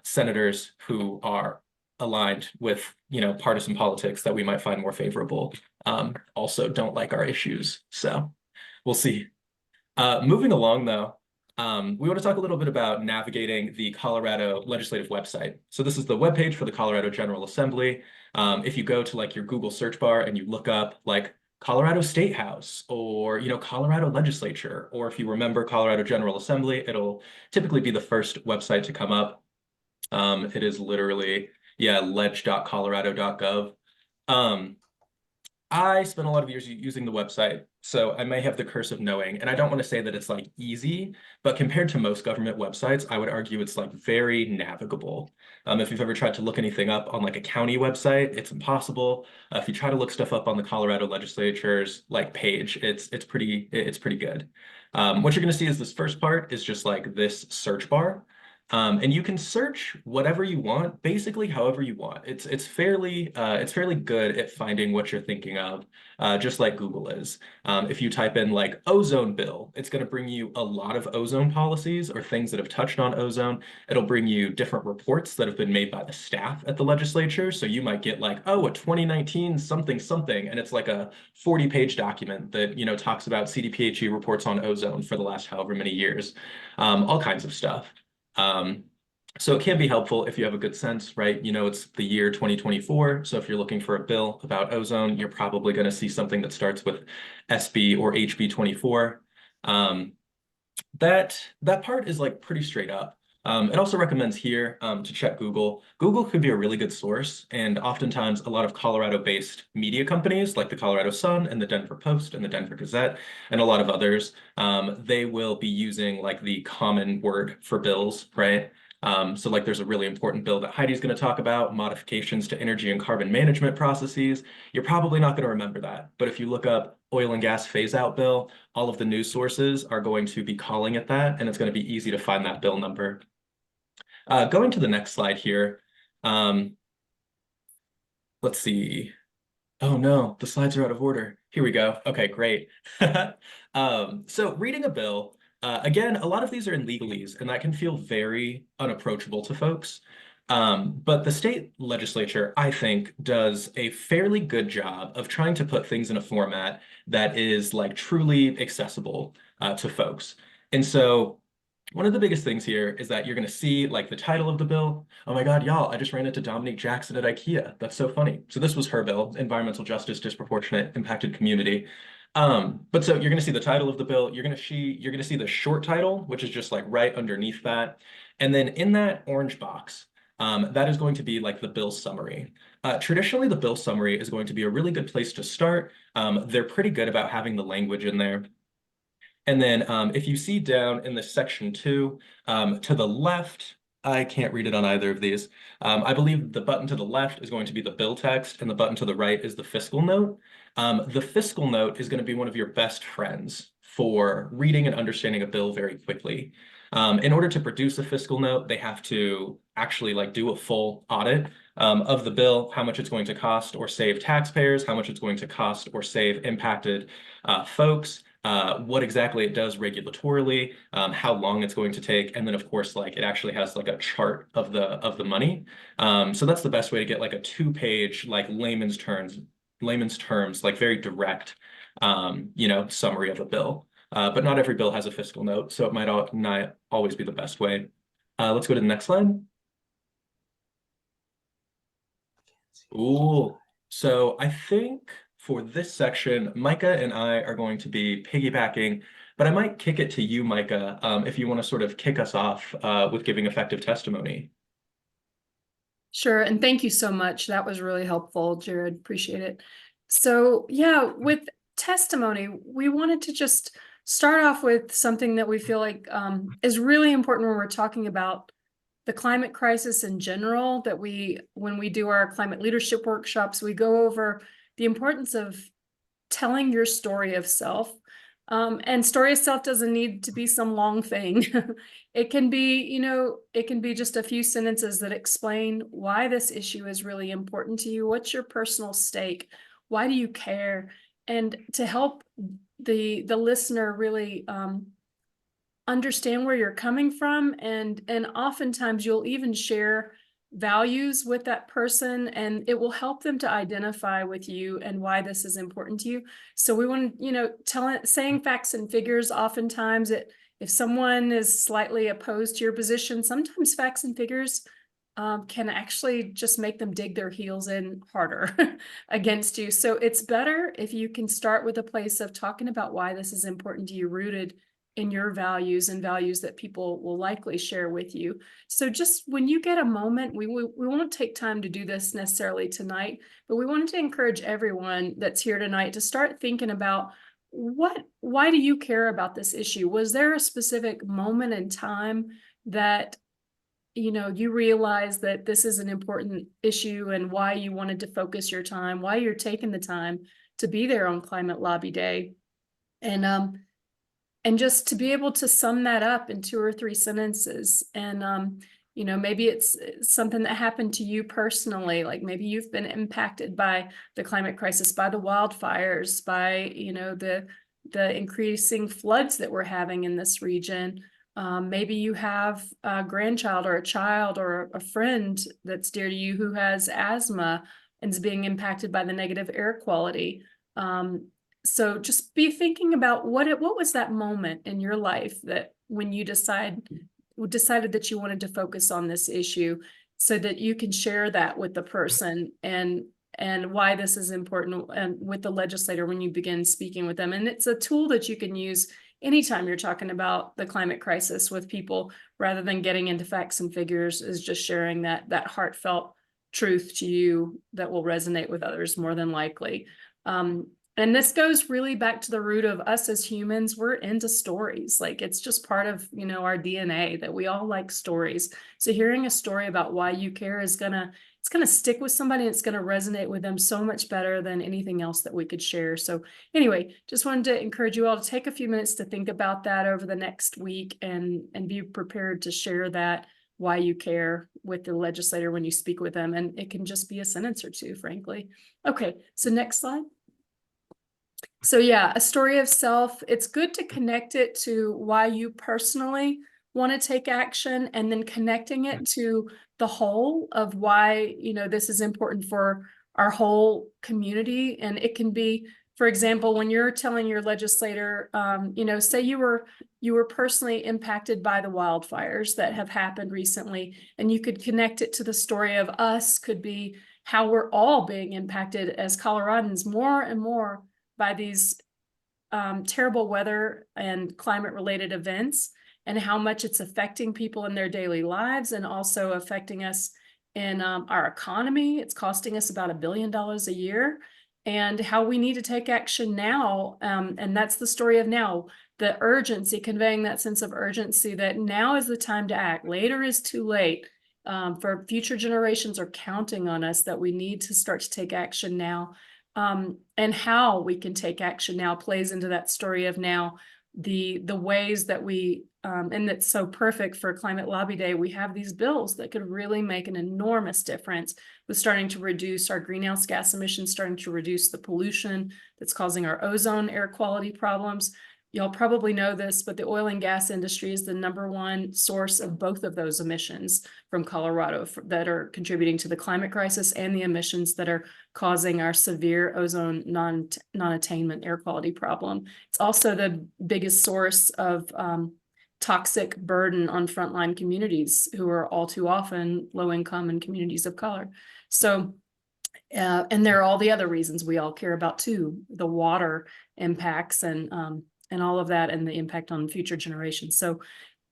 senators who are aligned with, partisan politics that we might find more favorable also don't like our issues. So we'll see. Moving along, though, we want to talk a little bit about navigating the Colorado legislative website. So this is the webpage for the Colorado General Assembly. If you go to like your Google search bar and you look up like Colorado State House or, Colorado Legislature, or if you remember Colorado General Assembly, it'll typically be the first website to come up. It is literally, leg.colorado.gov. I spent a lot of years using the website, so I may have the curse of knowing, and I don't want to say that it's like easy, but compared to most government websites, I would argue it's like very navigable. If you've ever tried to look anything up on like a county website, it's impossible. If you try to look stuff up on the Colorado legislature's like page, it's pretty good. What you're going to see is this first part is just like this search bar. And you can search whatever you want, basically however you want. It's fairly good at finding what you're thinking of, just like Google is. If you type in like ozone bill, it's going to bring you a lot of ozone policies or things that have touched on ozone. It'll bring you different reports that have been made by the staff at the legislature. So you might get like, oh, a 2019 something something, and it's like a 40-page document that talks about CDPHE reports on ozone for the last however many years, all kinds of stuff. So it can be helpful if you have a good sense, right? It's the year 2024. So if you're looking for a bill about ozone, you're probably going to see something that starts with SB or HB 24. That part is like pretty straight up. It also recommends here to check Google. Google could be a really good source, and oftentimes a lot of Colorado-based media companies like the Colorado Sun and the Denver Post and the Denver Gazette and a lot of others, they will be using like the common word for bills, right? So like there's a really important bill that Heidi's going to talk about, modifications to energy and carbon management processes. You're probably not going to remember that, but if you look up oil and gas phase out bill, all of the news sources are going to be calling it that, and it's going to be easy to find that bill number. Going to the next slide here. Let's see. Oh no, the slides are out of order. Here we go. Okay, great. So reading a bill, again, a lot of these are in legalese, and that can feel very unapproachable to folks. But the state legislature, I think, does a fairly good job of trying to put things in a format that is like truly accessible to folks. And so one of the biggest things here is that you're going to see like the title of the bill. Oh my God, y'all, I just ran into Dominique Jackson at IKEA. That's so funny. So this was her bill, Environmental Justice, Disproportionate Impacted Community. But so you're going to see the title of the bill. You're going to see the short title, which is just like right underneath that. And then in that orange box, that is going to be like the bill summary. Traditionally, the bill summary is going to be a really good place to start. They're pretty good about having the language in there. And then if you see down in the section 2, to the left, I can't read it on either of these. I believe the button to the left is going to be the bill text, and the button to the right is the fiscal note. The fiscal note is going to be one of your best friends for reading and understanding a bill very quickly. In order to produce a fiscal note, they have to actually like do a full audit of the bill, how much it's going to cost or save taxpayers, how much it's going to cost or save impacted folks. What exactly it does regulatorily, how long it's going to take, and then of course, like it actually has like a chart of the money. So that's the best way to get like a 2-page, like layman's terms, like very direct, summary of a bill. But not every bill has a fiscal note, so it might not always be the best way. Let's go to the next slide. Ooh, so I think for this section, Micah and I are going to be piggybacking, but I might kick it to you, Micah, if you want to sort of kick us off with giving effective testimony. Sure, and thank you so much. That was really helpful, Jared. Appreciate it. So yeah, with testimony, we wanted to just start off with something that we feel like is really important when we're talking about the climate crisis in general, that when we do our climate leadership workshops, we go over the importance of telling your story of self. And story of self doesn't need to be some long thing. It can be, it can be just a few sentences that explain why this issue is really important to you. What's your personal stake? Why do you care? And to help the listener really understand where you're coming from. And oftentimes you'll even share values with that person, and it will help them to identify with you and why this is important to you. So we want to, saying facts and figures, oftentimes if someone is slightly opposed to your position, sometimes facts and figures can actually just make them dig their heels in harder against you. So it's better if you can start with a place of talking about why this is important to you, rooted in your values and values that people will likely share with you. So just when you get a moment, we won't take time to do this necessarily tonight, but we wanted to encourage everyone that's here tonight to start thinking about why do you care about this issue? Was there a specific moment in time that you realize that this is an important issue and why you wanted to focus your time, why you're taking the time to be there on Climate Lobby Day? And just to be able to sum that up in 2 or 3 sentences. And, maybe it's something that happened to you personally, like maybe you've been impacted by the climate crisis, by the wildfires, by, the increasing floods that we're having in this region. Maybe you have a grandchild or a child or a friend that's dear to you who has asthma and is being impacted by the negative air quality. So just be thinking about what was that moment in your life that when you decided that you wanted to focus on this issue, so that you can share that with the person and why this is important and with the legislator when you begin speaking with them. And it's a tool that you can use anytime you're talking about the climate crisis with people, rather than getting into facts and figures, is just sharing that heartfelt truth to you that will resonate with others more than likely. And this goes really back to the root of us as humans. We're into stories. Like, it's just part of, our DNA that we all like stories. So hearing a story about why you care is it's gonna stick with somebody. It's gonna resonate with them so much better than anything else that we could share. So anyway, just wanted to encourage you all to take a few minutes to think about that over the next week and be prepared to share that why you care with the legislator when you speak with them. And it can just be a sentence or two, frankly. Okay, so next slide. So yeah, a story of self. It's good to connect it to why you personally want to take action, and then connecting it to the whole of why, this is important for our whole community. And it can be, for example, when you're telling your legislator, say you were personally impacted by the wildfires that have happened recently, and you could connect it to the story of us, could be how we're all being impacted as Coloradans more and more by these terrible weather and climate related events, and how much it's affecting people in their daily lives, and also affecting us in our economy. It's costing us about $1 billion a year, and how we need to take action now. And that's the story of now, the urgency, conveying that sense of urgency that now is the time to act. Later is too late. For future generations are counting on us, that we need to start to take action now. And how we can take action now plays into that story of now, the ways that we, and it's so perfect for Climate Lobby Day. We have these bills that could really make an enormous difference with starting to reduce our greenhouse gas emissions, starting to reduce the pollution that's causing our ozone air quality problems. Y'all probably know this, but the oil and gas industry is the #1 source of both of those emissions from Colorado that are contributing to the climate crisis, and the emissions that are causing our severe ozone non-attainment air quality problem. It's also the biggest source of toxic burden on frontline communities, who are all too often low income and communities of color. So, and there are all the other reasons we all care about too, the water impacts and all of that, and the impact on future generations. So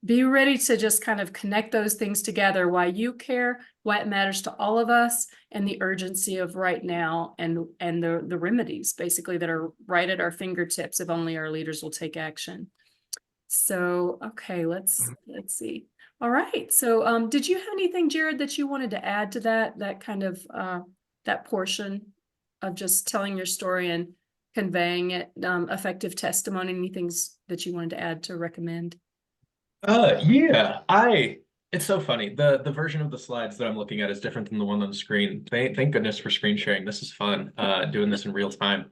be ready to just kind of connect those things together, why you care, why it matters to all of us, and the urgency of right now, and the remedies basically that are right at our fingertips if only our leaders will take action. So, okay, let's see. All right. So did you have anything, Jared, that you wanted to add to that kind of that portion of just telling your story and conveying it, effective testimony? Any things that you wanted to add to recommend? Yeah, it's so funny. The version of the slides that I'm looking at is different than the one on the screen. Thank goodness for screen sharing. This is fun, doing this in real time.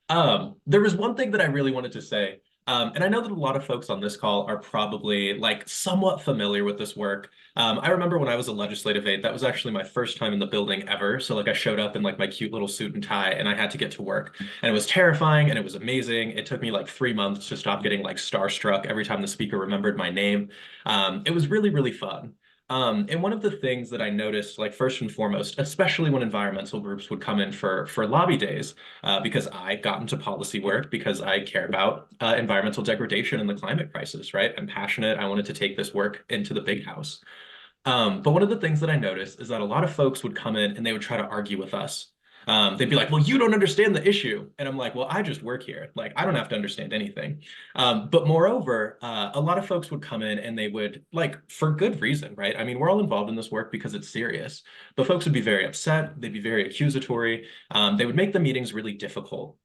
There was one thing that I really wanted to say. And I know that a lot of folks on this call are probably like somewhat familiar with this work. I remember when I was a legislative aide, that was actually my first time in the building ever. So like I showed up in like my cute little suit and tie and I had to get to work. And it was terrifying and it was amazing. It took me like 3 months to stop getting like starstruck every time the speaker remembered my name. It was really, really fun. And one of the things that I noticed, like first and foremost, especially when environmental groups would come in for lobby days, because I got into policy work because I care about environmental degradation and the climate crisis, right? I'm passionate. I wanted to take this work into the big house. But one of the things that I noticed is that a lot of folks would come in and they would try to argue with us. They'd be like, well, you don't understand the issue. And I'm like, well, I just work here. Like, I don't have to understand anything. But moreover, a lot of folks would come in and they would, like, for good reason, right? I mean, we're all involved in this work because it's serious. But folks would be very upset. They'd be very accusatory. They would make the meetings really difficult.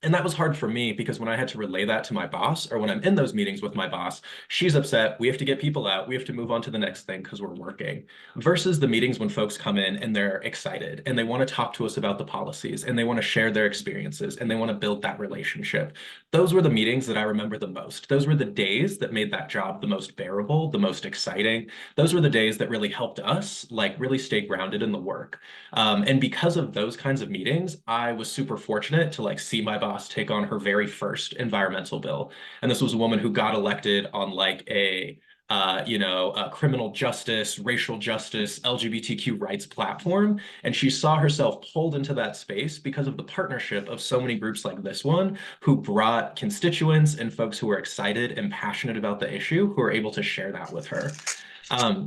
And that was hard for me because when I had to relay that to my boss, or when I'm in those meetings with my boss, she's upset. We have to get people out. We have to move on to the next thing because we're working. Versus the meetings when folks come in and they're excited and they want to talk to us about the policies and they want to share their experiences and they want to build that relationship. Those were the meetings that I remember the most. Those were the days that made that job the most bearable, the most exciting. Those were the days that really helped us like really stay grounded in the work. And because of those kinds of meetings, I was super fortunate to like see my boss take on her very first environmental bill. And this was a woman who got elected on like a criminal justice, racial justice, LGBTQ rights platform. And she saw herself pulled into that space because of the partnership of so many groups like this one, who brought constituents and folks who are excited and passionate about the issue, who are able to share that with her.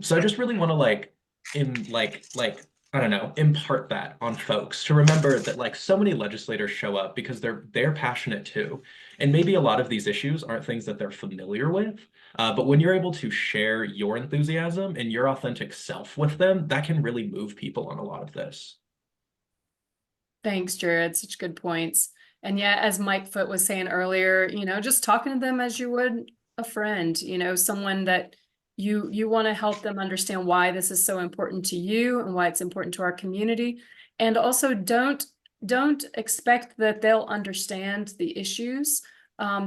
So I just really want to I don't know, impart that on folks to remember that like so many legislators show up because they're passionate too. And maybe a lot of these issues aren't things that they're familiar with. But when you're able to share your enthusiasm and your authentic self with them, that can really move people on a lot of this. Thanks, Jared. Such good points. And yeah, as Mike Foote was saying earlier, just talking to them as you would a friend, someone that you want to help them understand why this is so important to you and why it's important to our community. And also don't expect that they'll understand the issues.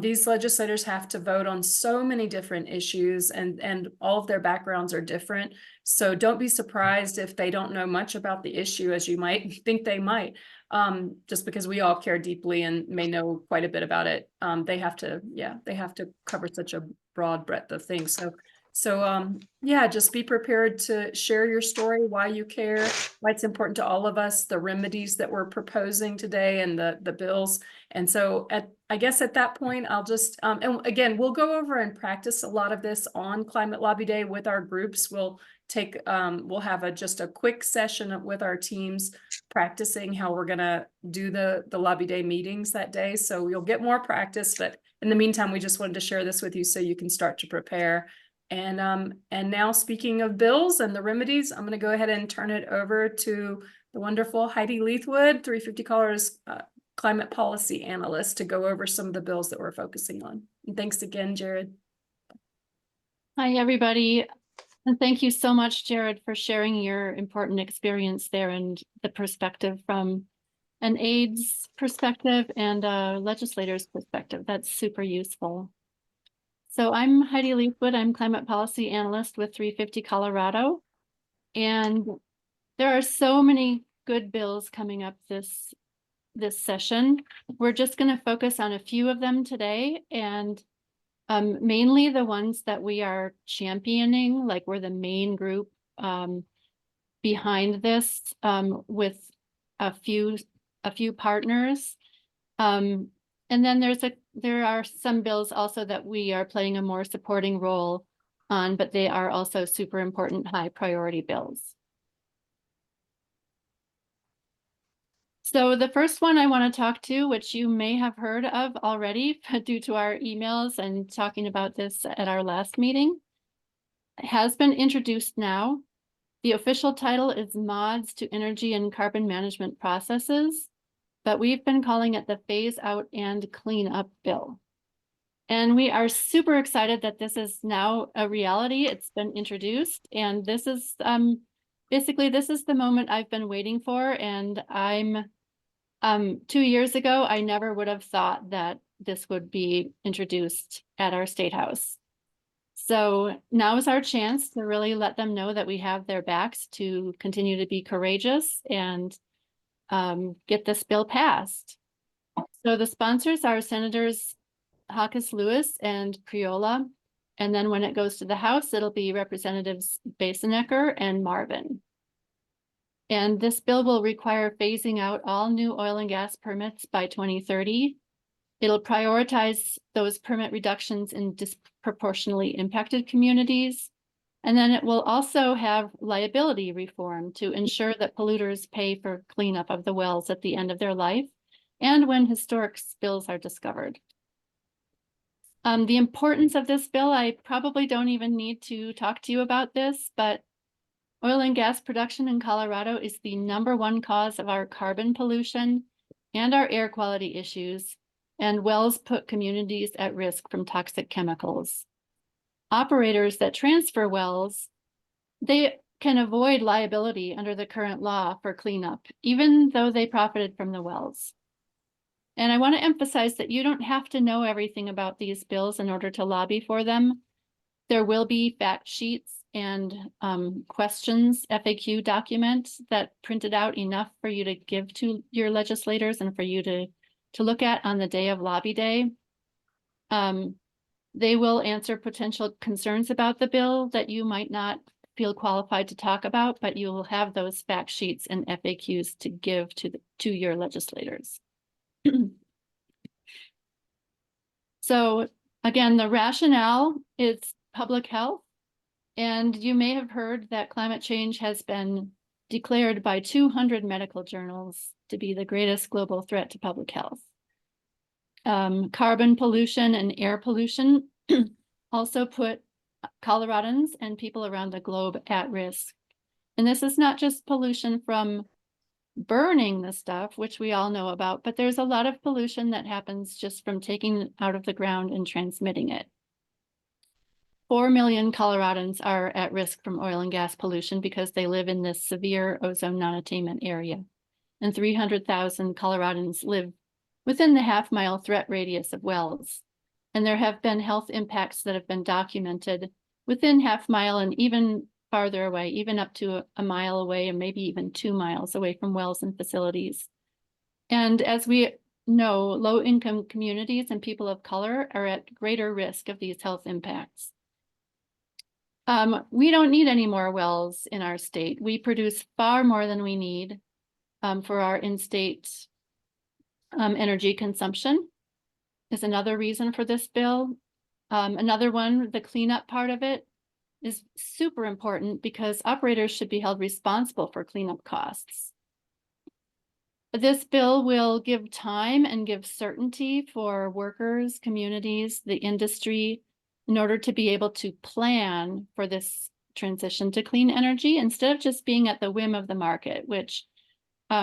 These legislators have to vote on so many different issues and all of their backgrounds are different. So don't be surprised if they don't know much about the issue as you might think they might. Just because we all care deeply and may know quite a bit about it. They have to cover such a broad breadth of things. So just be prepared to share your story, why you care, why it's important to all of us, the remedies that we're proposing today and the bills. And so I guess at that point, I'll just, and again, we'll go over and practice a lot of this on Climate Lobby Day with our groups. We'll have just a quick session with our teams practicing how we're gonna do the Lobby Day meetings that day. So you'll get more practice, but in the meantime, we just wanted to share this with you so you can start to prepare. And now speaking of bills and the remedies, I'm going to go ahead and turn it over to the wonderful Heidi Leithwood, 350 Colorado's climate policy analyst, to go over some of the bills that we're focusing on. And thanks again, Jared. Hi, everybody. And thank you so much, Jared, for sharing your important experience there and the perspective from an aide's perspective and a legislator's perspective. That's super useful. So I'm Heidi Leithwood. I'm climate policy analyst with 350 Colorado. And there are so many good bills coming up this session. We're just going to focus on a few of them today, and mainly the ones that we are championing, like we're the main group behind this with a few partners. And then there are some bills also that we are playing a more supporting role on, but they are also super important high priority bills. So the first one I want to talk to, which you may have heard of already due to our emails and talking about this at our last meeting, has been introduced now. The official title is Mods to Energy and Carbon Management Processes, but we've been calling it the Phase Out and Clean Up Bill. And we are super excited that this is now a reality. It's been introduced, and this is basically, this is the moment I've been waiting for. And I'm 2 years ago, I never would have thought that this would be introduced at our State House. So now is our chance to really let them know that we have their backs to continue to be courageous and get this bill passed. So the sponsors are Senators Hawkes Lewis and Criolla. And then when it goes to the House, it'll be Representatives Basenecker and Marvin. And this bill will require phasing out all new oil and gas permits by 2030. It'll prioritize those permit reductions in disproportionately impacted communities. And then it will also have liability reform to ensure that polluters pay for cleanup of the wells at the end of their life and when historic spills are discovered. The importance of this bill, I probably don't even need to talk to you about this, but oil and gas production in Colorado is the #1 cause of our carbon pollution and our air quality issues, and wells put communities at risk from toxic chemicals. Operators that transfer wells, they can avoid liability under the current law for cleanup, even though they profited from the wells. And I want to emphasize that you don't have to know everything about these bills in order to lobby for them. There will be fact sheets and questions, FAQ documents that printed out enough for you to give to your legislators and for you to look at on the day of lobby day. They will answer potential concerns about the bill that you might not feel qualified to talk about, but you will have those fact sheets and FAQs to give to your legislators. So again, the rationale is public health. And you may have heard that climate change has been declared by 200 medical journals to be the greatest global threat to public health. Carbon pollution and air pollution also put Coloradans and people around the globe at risk. And this is not just pollution from burning the stuff, which we all know about, but there's a lot of pollution that happens just from taking it out of the ground and transmitting it. 4 million Coloradans are at risk from oil and gas pollution because they live in this severe ozone non-attainment area. And 300,000 Coloradans live within the half-mile threat radius of wells. And there have been health impacts that have been documented within half-mile and even farther away, even up to a mile away and maybe even 2 miles away from wells and facilities. And as we know, low-income communities and people of color are at greater risk of these health impacts. We don't need any more wells in our state. We produce far more than we need for our in-state energy consumption is another reason for this bill. Another one, the cleanup part of it, is super important because operators should be held responsible for cleanup costs. This bill will give time and give certainty for workers, communities, the industry, in order to be able to plan for this transition to clean energy instead of just being at the whim of the market, which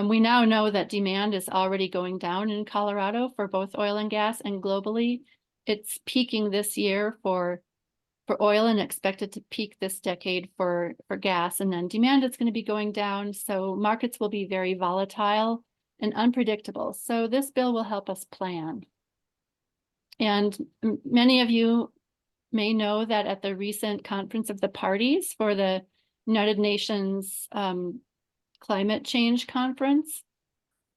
we now know that demand is already going down in Colorado for both oil and gas, and globally. It's peaking this year for oil and expected to peak this decade for gas, and then demand is going to be going down. So markets will be very volatile and unpredictable. So this bill will help us plan. And many of you may know that at the recent Conference of the Parties for the United Nations Climate Change Conference,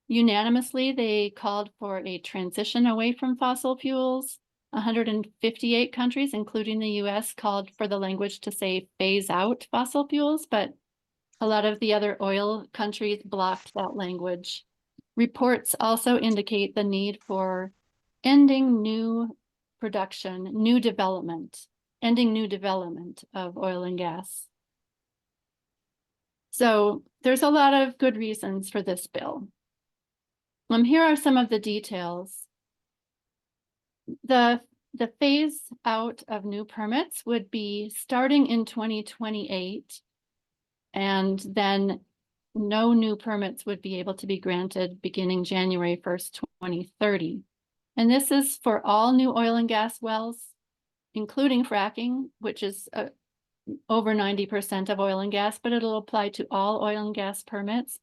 unanimously they called for a transition away from fossil fuels. 158 countries, including the US, called for the language to say phase out fossil fuels, but a lot of the other oil countries blocked that language. Reports also indicate the need for ending new production, new development, ending new development of oil and gas. So there's a lot of good reasons for this bill. Here are some of the details. The phase out of new permits would be starting in 2028, and then no new permits would be able to be granted beginning January 1st, 2030. And this is for all new oil and gas wells, including fracking, which is over 90% of oil and gas, but it'll apply to all oil and gas permits.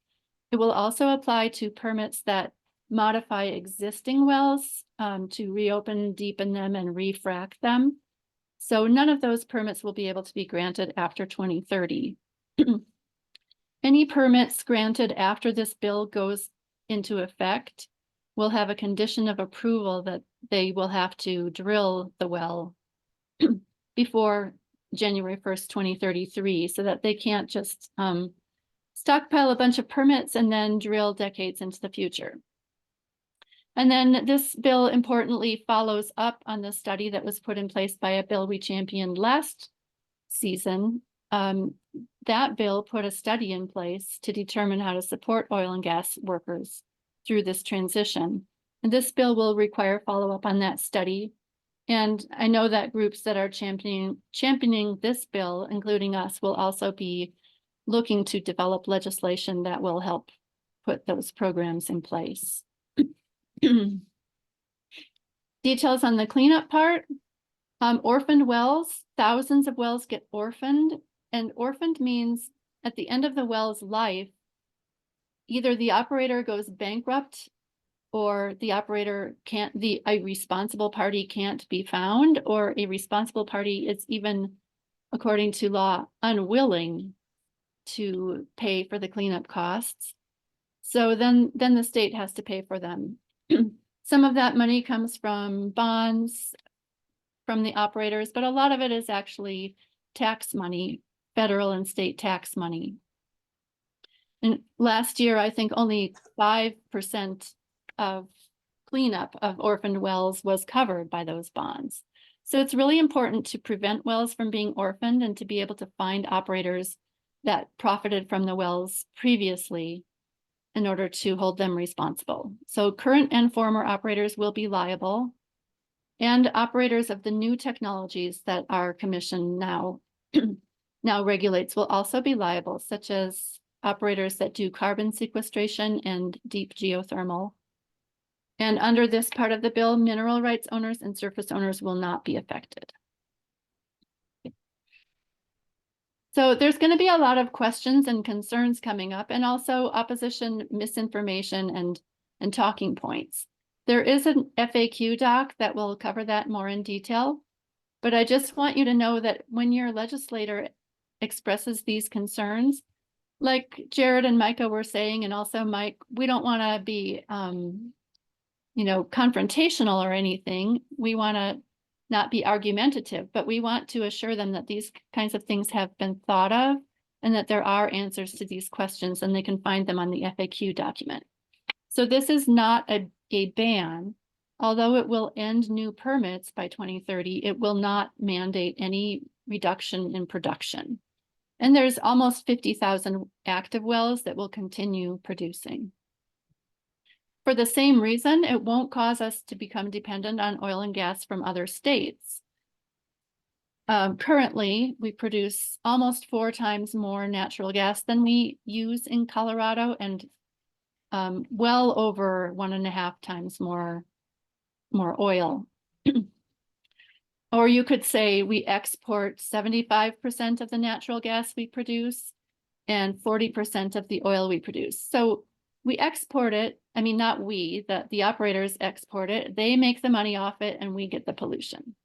It will also apply to permits that modify existing wells to reopen, deepen them, and refrac them. So none of those permits will be able to be granted after 2030. Any permits granted after this bill goes into effect will have a condition of approval that they will have to drill the well before January 1st, 2033, so that they can't just stockpile a bunch of permits and then drill decades into the future. And then this bill importantly follows up on the study that was put in place by a bill we championed last season. That bill put a study in place to determine how to support oil and gas workers through this transition. And this bill will require follow-up on that study. And I know that groups that are championing this bill, including us, will also be looking to develop legislation that will help put those programs in place. Details on the cleanup part. Orphaned wells, thousands of wells get orphaned, and orphaned means at the end of the well's life, either the operator goes bankrupt or the operator can't, a responsible party can't be found, or a responsible party is even, according to law, unwilling to pay for the cleanup costs. So then the state has to pay for them. Some of that money comes from bonds from the operators, but a lot of it is actually tax money, federal and state tax money. And last year, I think only 5% of cleanup of orphaned wells was covered by those bonds. So it's really important to prevent wells from being orphaned and to be able to find operators that profited from the wells previously in order to hold them responsible. So current and former operators will be liable, and operators of the new technologies that our commission now regulates will also be liable, such as operators that do carbon sequestration and deep geothermal. And under this part of the bill, mineral rights owners and surface owners will not be affected. So there's going to be a lot of questions and concerns coming up, and also opposition, misinformation, and talking points. There is an FAQ doc that will cover that more in detail, but I just want you to know that when your legislator expresses these concerns, like Jared and Micah were saying, and also Mike, we don't want to be, confrontational or anything. We want to not be argumentative, but we want to assure them that these kinds of things have been thought of and that there are answers to these questions, and they can find them on the FAQ document. So this is not a ban. Although it will end new permits by 2030, it will not mandate any reduction in production. And there's almost 50,000 active wells that will continue producing. For the same reason, it won't cause us to become dependent on oil and gas from other states. Currently, we produce almost 4 times more natural gas than we use in Colorado, and well over 1.5 times more oil. Or you could say we export 75% of the natural gas we produce and 40% of the oil we produce. So we export it. I mean, not we, the operators export it. They make the money off it and we get the pollution.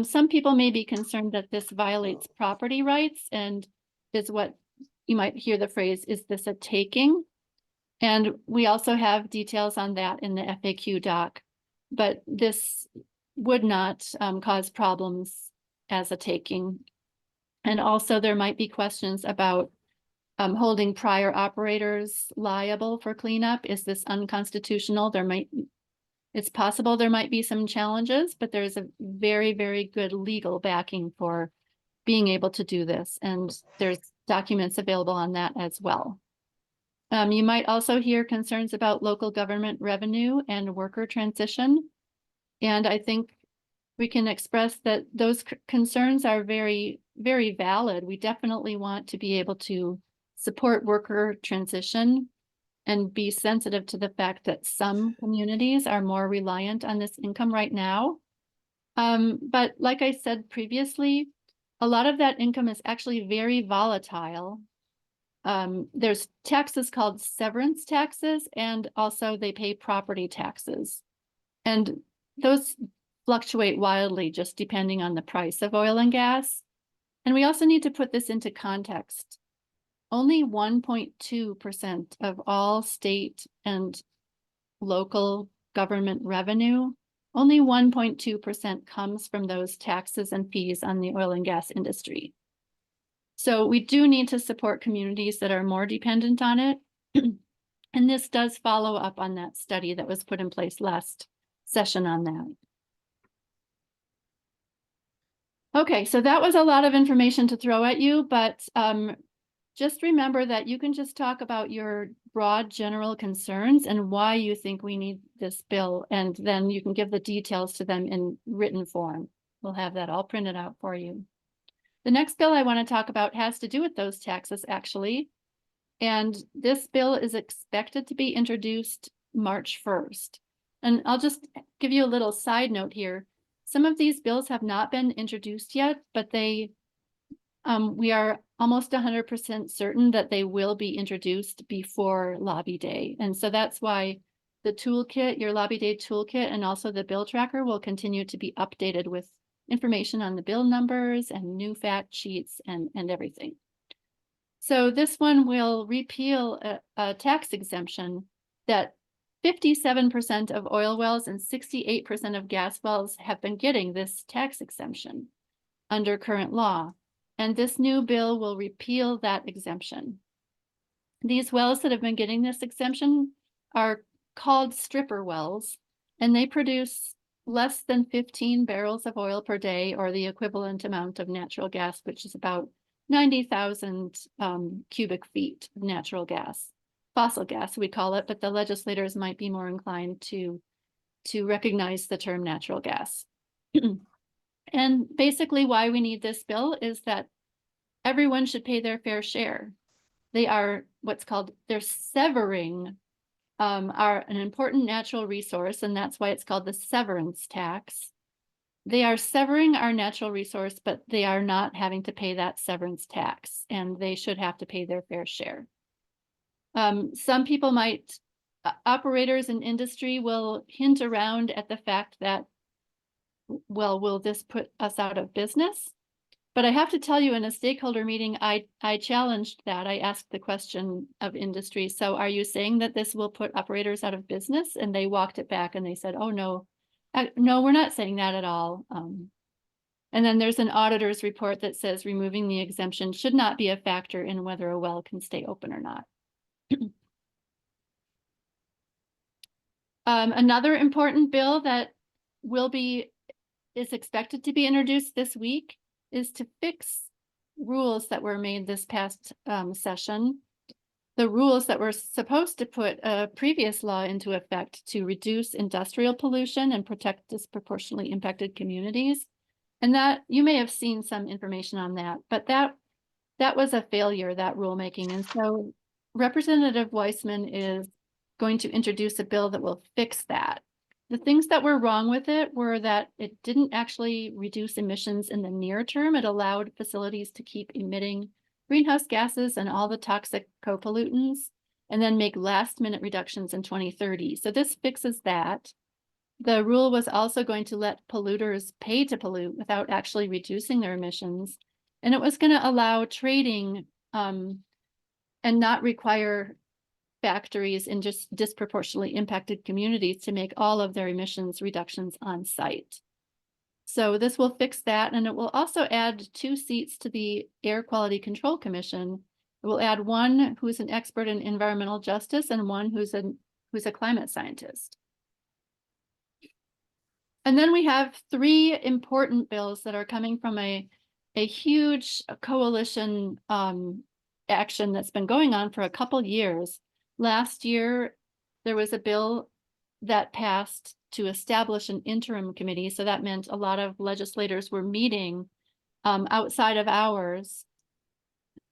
Some people may be concerned that this violates property rights and is what you might hear the phrase, is this a taking? And we also have details on that in the FAQ doc, but this would not cause problems as a taking. And also there might be questions about holding prior operators liable for cleanup. Is this unconstitutional? It's possible there might be some challenges, but there's a very, very good legal backing for being able to do this. And there's documents available on that as well. You might also hear concerns about local government revenue and worker transition. And I think we can express that those concerns are very, very valid. We definitely want to be able to support worker transition and be sensitive to the fact that some communities are more reliant on this income right now. But like I said previously, a lot of that income is actually very volatile. There's taxes called severance taxes, and also they pay property taxes. And those fluctuate wildly just depending on the price of oil and gas. And we also need to put this into context. Only 1.2% of all state and local government revenue, only 1.2% comes from those taxes and fees on the oil and gas industry. So we do need to support communities that are more dependent on it. And this does follow up on that study that was put in place last session on that. Okay, so that was a lot of information to throw at you, but just remember that you can just talk about your broad general concerns and why you think we need this bill, and then you can give the details to them in written form. We'll have that all printed out for you. The next bill I want to talk about has to do with those taxes, actually. And this bill is expected to be introduced March 1st. And I'll just give you a little side note here. Some of these bills have not been introduced yet, but we are almost 100% certain that they will be introduced before Lobby Day. And so that's why the toolkit, your Lobby Day toolkit, and also the bill tracker will continue to be updated with information on the bill numbers and new fact sheets and everything. So this one will repeal a tax exemption that 57% of oil wells and 68% of gas wells have been getting this tax exemption under current law. And this new bill will repeal that exemption. These wells that have been getting this exemption are called stripper wells, and they produce less than 15 barrels of oil per day, or the equivalent amount of natural gas, which is about 90,000 cubic feet of natural gas. Fossil gas, we call it, but the legislators might be more inclined to recognize the term natural gas. And basically why we need this bill is that everyone should pay their fair share. They are they're severing an important natural resource, and that's why it's called the severance tax. They are severing our natural resource, but they are not having to pay that severance tax, and they should have to pay their fair share. Some people operators in industry will hint around at the fact that, well, will this put us out of business? But I have to tell you, in a stakeholder meeting, I challenged that. I asked the question of industry, so are you saying that this will put operators out of business? And they walked it back and they said, oh, no, no, we're not saying that at all. And then there's an auditor's report that says removing the exemption should not be a factor in whether a well can stay open or not. Another important bill that is expected to be introduced this week is to fix rules that were made this past session. The rules that were supposed to put a previous law into effect to reduce industrial pollution and protect disproportionately impacted communities. And that, you may have seen some information on that, but that was a failure, that rulemaking. And so Representative Weissman is going to introduce a bill that will fix that. The things that were wrong with it were that it didn't actually reduce emissions in the near term. It allowed facilities to keep emitting greenhouse gases and all the toxic co-pollutants, and then make last-minute reductions in 2030. So this fixes that. The rule was also going to let polluters pay to pollute without actually reducing their emissions. And it was going to allow trading and not require factories in just disproportionately impacted communities to make all of their emissions reductions on site. So this will fix that, and it will also add 2 seats to the Air Quality Control Commission. It will add one who's an expert in environmental justice and one who's a climate scientist. And then we have 3 important bills that are coming from a huge coalition action that's been going on for a couple years. Last year, there was a bill that passed to establish an interim committee. So that meant a lot of legislators were meeting outside of hours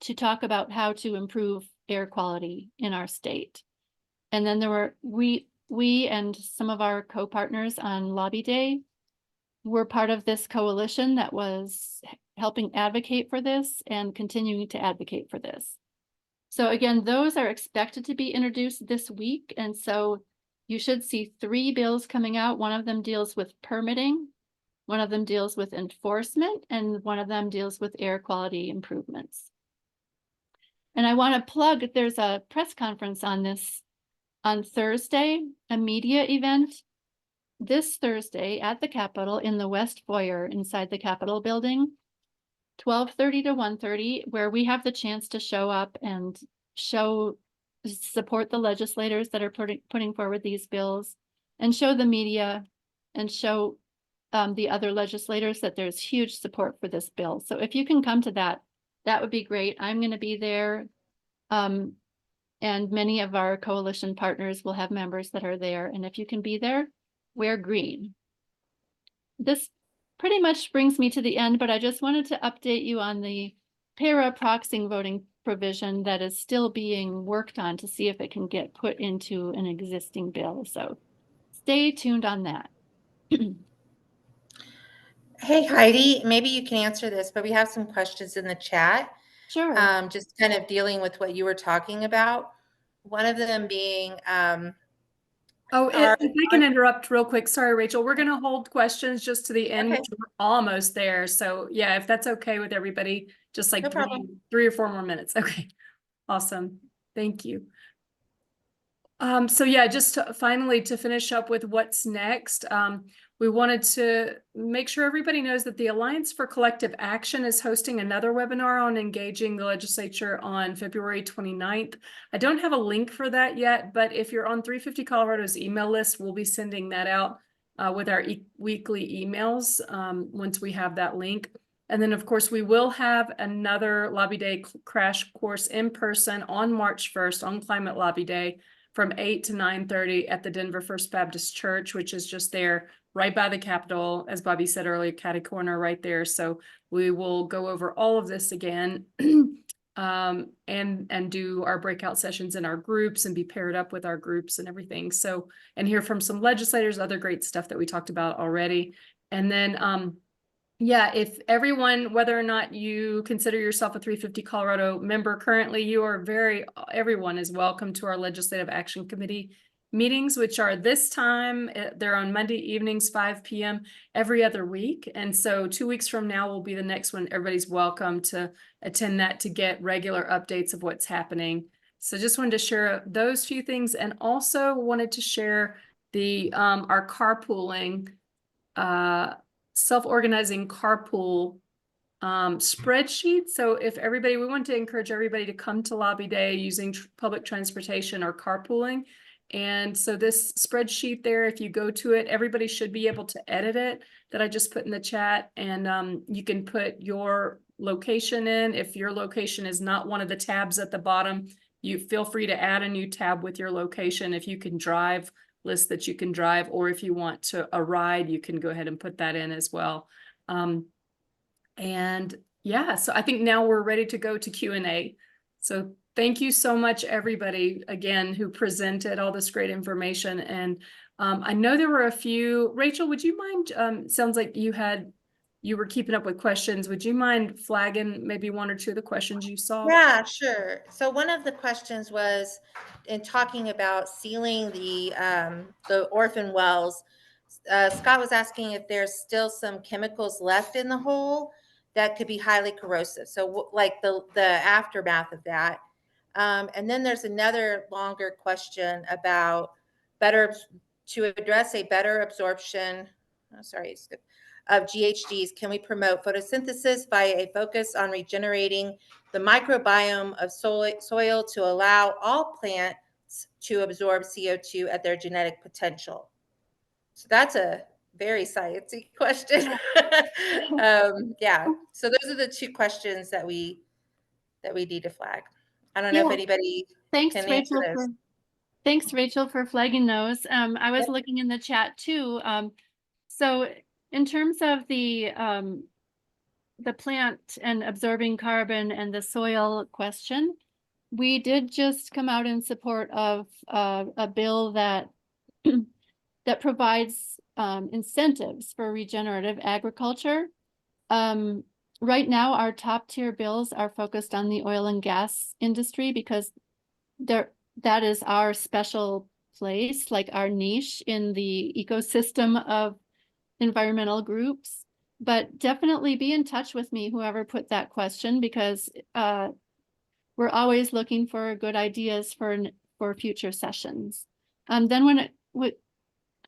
to talk about how to improve air quality in our state. And then there were, we and some of our co-partners on Lobby Day were part of this coalition that was helping advocate for this and continuing to advocate for this. So again, those are expected to be introduced this week. And so you should see 3 bills coming out. One of them deals with permitting, one of them deals with enforcement, and one of them deals with air quality improvements. And I want to plug, there's a press conference on this on Thursday, a media event this Thursday at the Capitol in the West Foyer inside the Capitol building, 12:30 to 1:30, where we have the chance to show up and support the legislators that are putting forward these bills, and show the media and show the other legislators that there's huge support for this bill. So if you can come to that, that would be great. I'm going to be there. And many of our coalition partners will have members that are there. And if you can be there, wear green. This pretty much brings me to the end, but I just wanted to update you on the para-proxying voting provision that is still being worked on to see if it can get put into an existing bill. So stay tuned on that. Hey Heidi, maybe you can answer this, but we have some questions in the chat. Sure. Just kind of dealing with what you were talking about. One of them being, Oh, if I can interrupt real quick. Sorry, Rachel. We're going to hold questions just to the end. Okay. We're almost there. So yeah, if that's okay with everybody, just like No problem. 3 or 4 more minutes. Okay. Awesome. Thank you. So yeah, just finally to finish up with what's next, we wanted to make sure everybody knows that the Alliance for Collective Action is hosting another webinar on engaging the legislature on February 29th. I don't have a link for that yet, but if you're on 350 Colorado's email list, we'll be sending that out with our weekly emails once we have that link. And then, of course, we will have another Lobby Day crash course in person on March 1st on Climate Lobby Day from 8 to 9:30 at the Denver First Baptist Church, which is just there right by the Capitol, as Bobby said earlier, catty corner right there. So we will go over all of this again and do our breakout sessions in our groups and be paired up with our groups and everything. So, and hear from some legislators, other great stuff that we talked about already. And then, yeah, if everyone, whether or not you consider yourself a 350 Colorado member currently, you are everyone is welcome to our Legislative Action Committee meetings, which are this time. They're on Monday evenings, 5 p.m. every other week. And so 2 weeks from now will be the next one. Everybody's welcome to attend that to get regular updates of what's happening. So just wanted to share those few things, and also wanted to share the our carpooling self-organizing carpool spreadsheet. So if everybody, we want to encourage everybody to come to Lobby Day using public transportation or carpooling. And so this spreadsheet there, if you go to it, everybody should be able to edit it, that I just put in the chat. And you can put your location in. If your location is not one of the tabs at the bottom, you feel free to add a new tab with your location. If you can drive, list that you can drive, or if you want to a ride, you can go ahead and put that in as well. And yeah, so I think now we're ready to go to Q&A. So thank you so much, everybody, again, who presented all this great information. And I know there were a few. Rachel, would you mind, sounds like you were keeping up with questions. Would you mind flagging maybe 1 or 2 of the questions you saw? Yeah, sure. So one of the questions was in talking about sealing the orphan wells. Scott was asking if there's still some chemicals left in the hole that could be highly corrosive. So like the aftermath of that. And then there's another longer question about to address a better absorption. Oh, sorry, of GHGs, can we promote photosynthesis by a focus on regenerating the microbiome of soil to allow all plants to absorb CO2 at their genetic potential? So that's a very sciencey question. Yeah, so those are the 2 questions that we need to flag. I don't know if anybody Thanks, can Rachel. answer those. Thanks, Rachel, for flagging those. I was looking in the chat too. So in terms of the plant and absorbing carbon and the soil question, we did just come out in support of a bill that that provides incentives for regenerative agriculture. right now, our top tier bills are focused on the oil and gas industry because that is our special place, like our niche in the ecosystem of environmental groups. But definitely be in touch with me, whoever put that question, because we're always looking for good ideas for future sessions. Then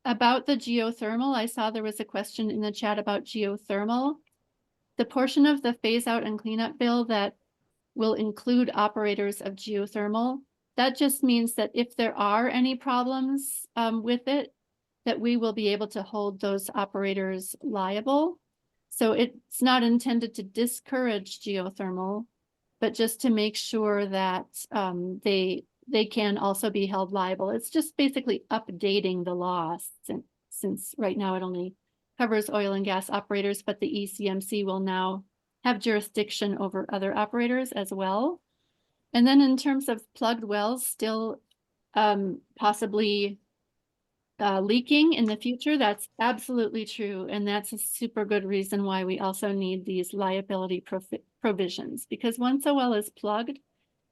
about the geothermal, I saw there was a question in the chat about geothermal. The portion of the phase out and cleanup bill that will include operators of geothermal, that just means that if there are any problems with it, that we will be able to hold those operators liable. So it's not intended to discourage geothermal, but just to make sure that they can also be held liable. It's just basically updating the law since right now it only covers oil and gas operators, but the ECMC will now have jurisdiction over other operators as well. And then in terms of plugged wells still possibly leaking in the future, that's absolutely true. And that's a super good reason why we also need these liability provisions, because once a well is plugged,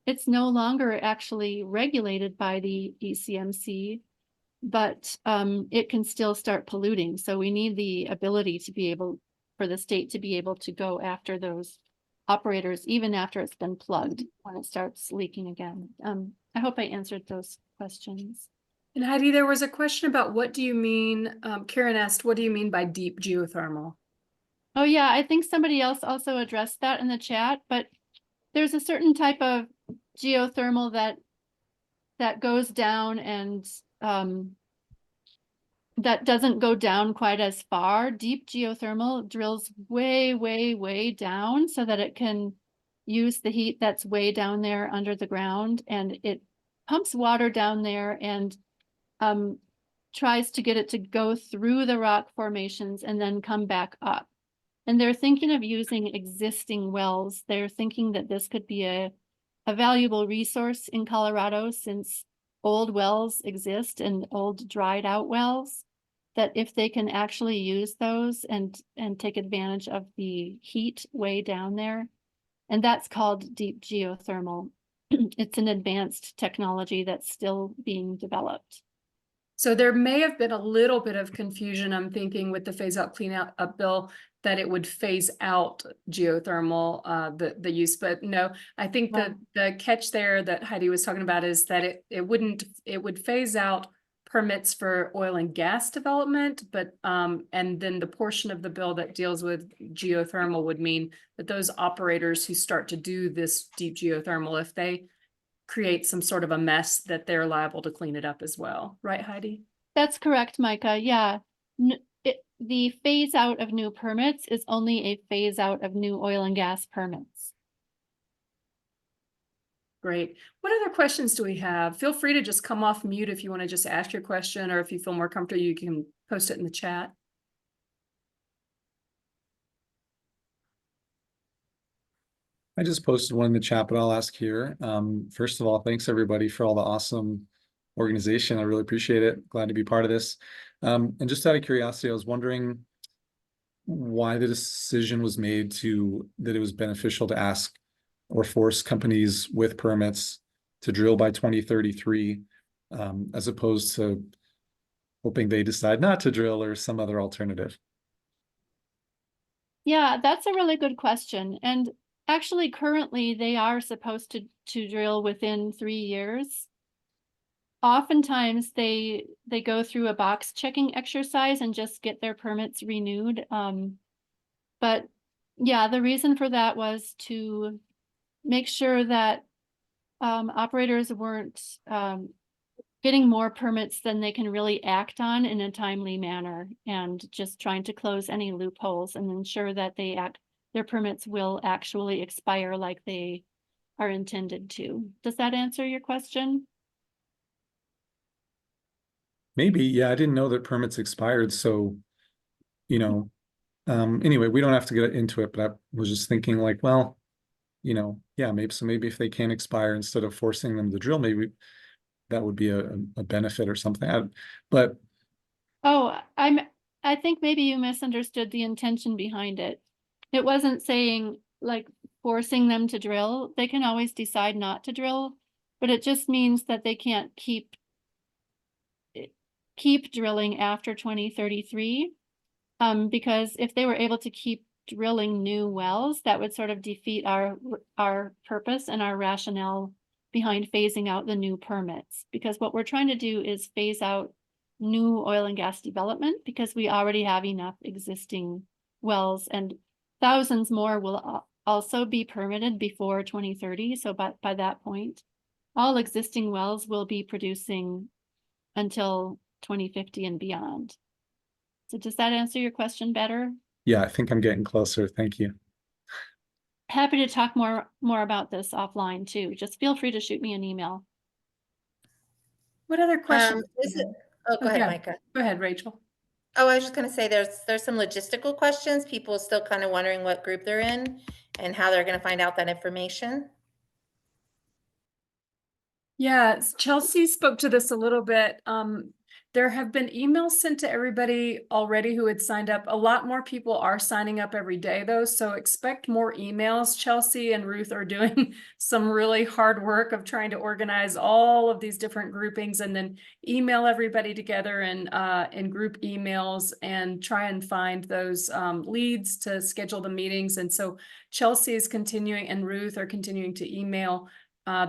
it's no longer actually regulated by the ECMC, but it can still start polluting. So we need the ability to be able, for the state to be able to go after those operators, even after it's been plugged when it starts leaking again. I hope I answered those questions. And Heidi, there was a question about what do you mean, Karen asked, what do you mean by deep geothermal? Oh yeah, I think somebody else also addressed that in the chat, but there's a certain type of geothermal that goes down and that doesn't go down quite as far. Deep geothermal drills way, way, way down so that it can use the heat that's way down there under the ground, and it pumps water down there and tries to get it to go through the rock formations and then come back up. And they're thinking of using existing wells. They're thinking that this could be a valuable resource in Colorado, since old wells exist and old dried out wells, that if they can actually use those and take advantage of the heat way down there. And that's called deep geothermal. It's an advanced technology that's still being developed. So there may have been a little bit of confusion, I'm thinking, with the phase out clean up bill, that it would phase out geothermal, the use, but no, I think the catch there that Heidi was talking about is that it would phase out permits for oil and gas development, but and then the portion of the bill that deals with geothermal would mean that those operators who start to do this deep geothermal, if they create some sort of a mess, that they're liable to clean it up as well. Right, Heidi? That's correct, Micah. Yeah. The phase out of new permits is only a phase out of new oil and gas permits. Great. What other questions do we have? Feel free to just come off mute if you want to just ask your question, or if you feel more comfortable, you can post it in the chat. I just posted one in the chat, but I'll ask here. First of all, thanks everybody for all the awesome organization. I really appreciate it. Glad to be part of this. And just out of curiosity, I was wondering why the decision was made that it was beneficial to ask or force companies with permits to drill by 2033, as opposed to hoping they decide not to drill or some other alternative. Yeah, that's a really good question. And actually, currently, they are supposed to drill within 3 years. Oftentimes, they go through a box checking exercise and just get their permits renewed. But yeah, the reason for that was to make sure that operators weren't getting more permits than they can really act on in a timely manner, and just trying to close any loopholes and ensure that their permits will actually expire like they are intended to. Does that answer your question? Maybe, yeah, I didn't know that permits expired. So, anyway, we don't have to get into it, but I was just thinking like, well, yeah, maybe if they can expire, instead of forcing them to drill, maybe that would be a benefit or something. Oh, I think maybe you misunderstood the intention behind it. It wasn't saying like forcing them to drill. They can always decide not to drill, but it just means that they can't keep drilling after 2033. Because if they were able to keep drilling new wells, that would sort of defeat our purpose and our rationale behind phasing out the new permits. Because what we're trying to do is phase out new oil and gas development because we already have enough existing wells, and thousands more will also be permitted before 2030. So by that point, all existing wells will be producing until 2050 and beyond. So does that answer your question better? Yeah, I think I'm getting closer. Thank you. Happy to talk more about this offline too. Just feel free to shoot me an email. What other questions? Oh, go ahead, Okay. Micah. Go ahead, Rachel. Oh, I was just gonna say, there's some logistical questions. People are still kind of wondering what group they're in and how they're gonna find out that information. Yeah, Chelsea spoke to this a little bit. There have been emails sent to everybody already who had signed up. A lot more people are signing up every day though, so expect more emails. Chelsea and Ruth are doing some really hard work of trying to organize all of these different groupings and then email everybody together in group emails and try and find those leads to schedule the meetings. And so Chelsea is continuing and Ruth are continuing to email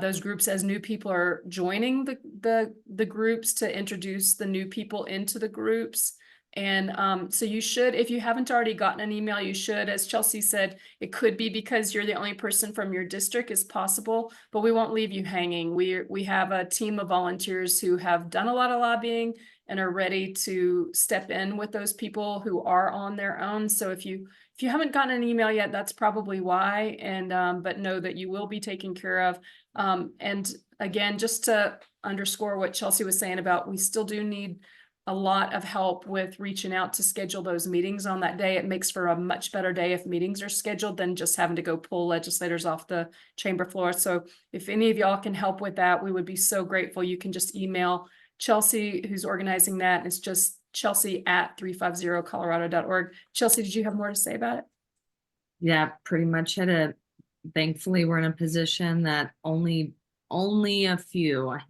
those groups as new people are joining the groups to introduce the new people into the groups. And so you should, if you haven't already gotten an email, you should. As Chelsea said, it could be because you're the only person from your district is possible, but we won't leave you hanging. We have a team of volunteers who have done a lot of lobbying and are ready to step in with those people who are on their own. So if you haven't gotten an email yet, that's probably why. And but know that you will be taken care of. And again, just to underscore what Chelsea was saying about, we still do need a lot of help with reaching out to schedule those meetings on that day. It makes for a much better day if meetings are scheduled than just having to go pull legislators off the chamber floor. So if any of y'all can help with that, we would be so grateful. You can just email Chelsea, who's organizing that. It's just chelsea@350colorado.org. Chelsea, did you have more to say about it? Yeah, pretty much hit it. Thankfully, we're in a position that only a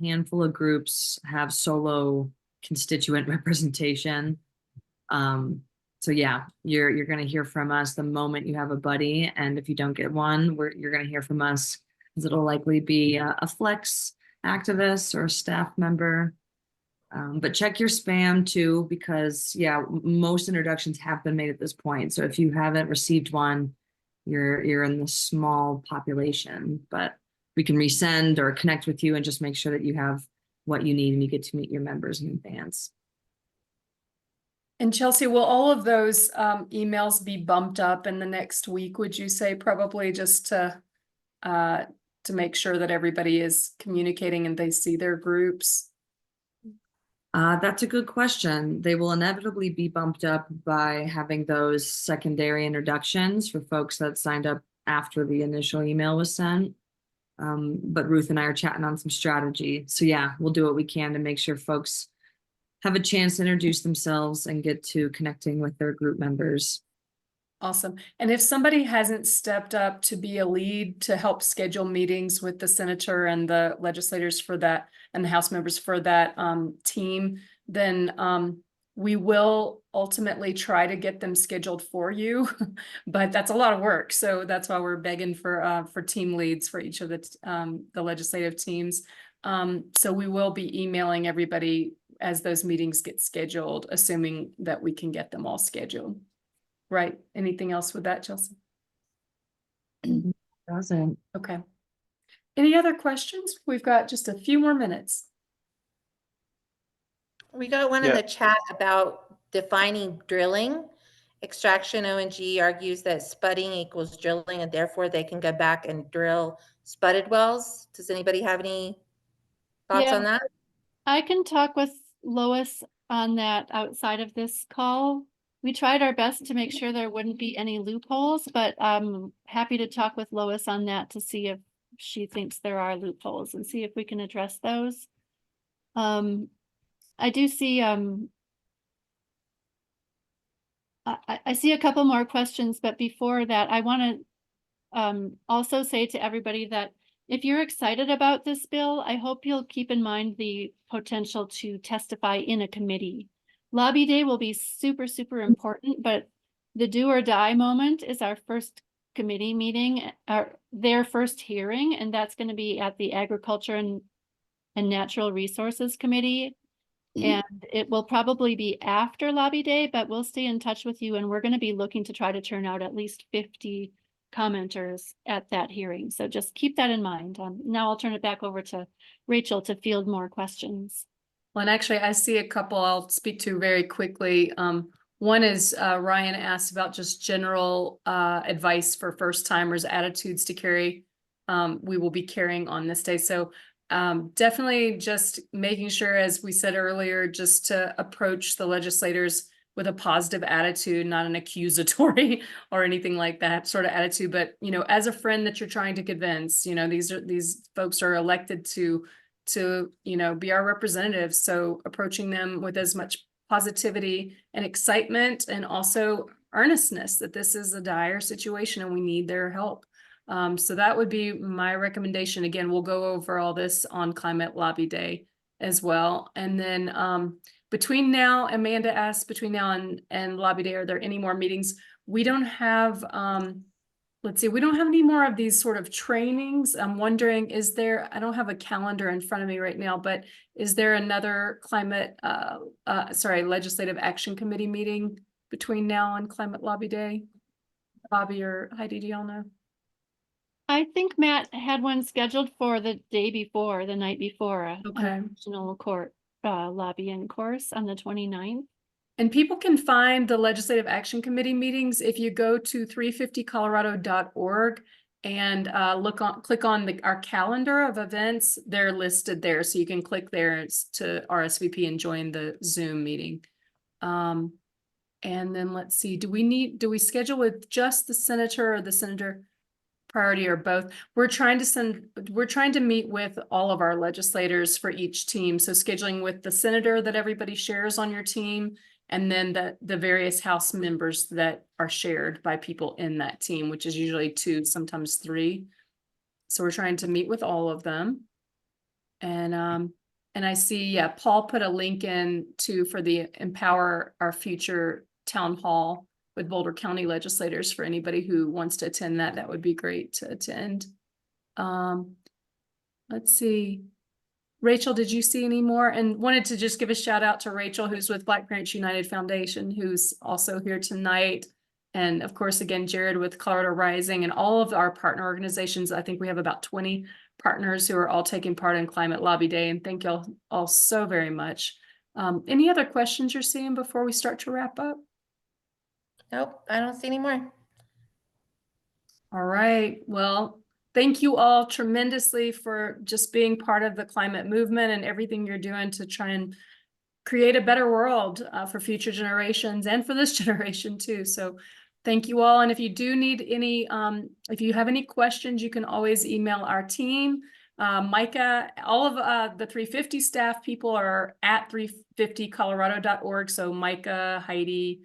handful of groups have solo constituent representation. So yeah, you're going to hear from us the moment you have a buddy, and if you don't get one, you're going to hear from us because it'll likely be a flex activist or a staff member. But check your spam too, because yeah, most introductions have been made at this point. So if you haven't received one, you're in the small population, but we can resend or connect with you and just make sure that you have what you need and you get to meet your members in advance. And Chelsea, will all of those emails be bumped up in the next week, would you say, probably just to make sure that everybody is communicating and they see their groups? That's a good question. They will inevitably be bumped up by having those secondary introductions for folks that signed up after the initial email was sent. But Ruth and I are chatting on some strategy. So yeah, we'll do what we can to make sure folks have a chance to introduce themselves and get to connecting with their group members. Awesome. And if somebody hasn't stepped up to be a lead to help schedule meetings with the senator and the legislators for that and the House members for that team, then we will ultimately try to get them scheduled for you, but that's a lot of work. So that's why we're begging for team leads for each of the legislative teams. So we will be emailing everybody as those meetings get scheduled, assuming that we can get them all scheduled. Right. Anything else with that, Chelsea? Doesn't. Okay. Any other questions? We've got just a few more minutes. We got one in the chat about defining drilling. Extraction ONG argues that spudding equals drilling and therefore they can go back and drill spudded wells. Does anybody have any thoughts on that? I can talk with Lois on that outside of this call. We tried our best to make sure there wouldn't be any loopholes, but I'm happy to talk with Lois on that to see if she thinks there are loopholes and see if we can address those. I do see I see a couple more questions, but before that, I want to also say to everybody that if you're excited about this bill, I hope you'll keep in mind the potential to testify in a committee. Lobby Day will be super, super important, but the do or die moment is our first committee meeting, their first hearing, and that's going to be at the Agriculture and Natural Resources Committee. And it will probably be after Lobby Day, but we'll stay in touch with you, and we're going to be looking to try to turn out at least 50 commenters at that hearing. So just keep that in mind. Now I'll turn it back over to Rachel to field more questions. Well, and actually, I see a couple I'll speak to very quickly. One is Ryan asked about just general advice for first timers, attitudes to carry. We will be carrying on this day. So definitely just making sure, as we said earlier, just to approach the legislators with a positive attitude, not an accusatory or anything like that sort of attitude, but, you know, as a friend that you're trying to convince, you know, these folks are elected to, you know, be our representatives. So approaching them with as much positivity and excitement and also earnestness that this is a dire situation and we need their help. So that would be my recommendation. Again, we'll go over all this on Climate Lobby Day as well. And then between now, Amanda asked, between now and Lobby Day, are there any more meetings? We don't have, let's see, we don't have any more of these sort of trainings. I'm wondering, is there, I don't have a calendar in front of me right now, but is there another Legislative Action Committee meeting between now and Climate Lobby Day? Bobby or Heidi, do y'all know? I think Matt had one scheduled for the day before, the night before, Okay. National Court lobbying course on the 29th. And people can find the Legislative Action Committee meetings if you go to 350colorado.org and click on our calendar of events. They're listed there, so you can click there to RSVP and join the Zoom meeting. And then let's see, do we schedule with just the senator or the senator priority or both? We're trying to meet with all of our legislators for each team. So scheduling with the senator that everybody shares on your team, and then the various House members that are shared by people in that team, which is usually 2, sometimes 3. So we're trying to meet with all of them. And I see, yeah, Paul put a link in too for the Empower Our Future Town Hall with Boulder County legislators. For anybody who wants to attend that, that would be great to attend. Let's see. Rachel, did you see any more? And wanted to just give a shout out to Rachel, who's with Black Parents United Foundation, who's also here tonight. And of course, again, Jared with CORising and all of our partner organizations. I think we have about 20 partners who are all taking part in Climate Lobby Day. And thank y'all all so very much. Any other questions you're seeing before we start to wrap up? Nope, I don't see any more. All right. Well, thank you all tremendously for just being part of the climate movement and everything you're doing to try and create a better world for future generations and for this generation too. So thank you all. And if you do need any, if you have any questions, you can always email our team. Micah, all of the 350 staff people are at 350colorado.org. So Micah, Heidi,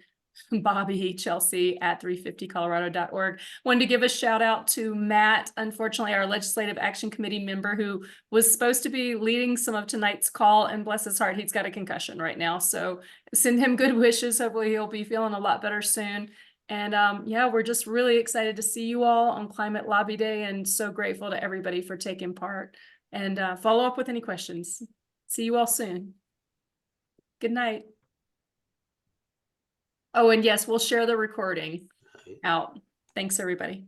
Bobby, Chelsea at 350colorado.org. Wanted to give a shout out to Matt, unfortunately, our Legislative Action Committee member who was supposed to be leading some of tonight's call, and bless his heart, he's got a concussion right now. So send him good wishes. Hopefully he'll be feeling a lot better soon. And yeah, we're just really excited to see you all on Climate Lobby Day and so grateful to everybody for taking part. And follow up with any questions. See you all soon. Good night. Oh, and yes, we'll share the recording out. Thanks, everybody.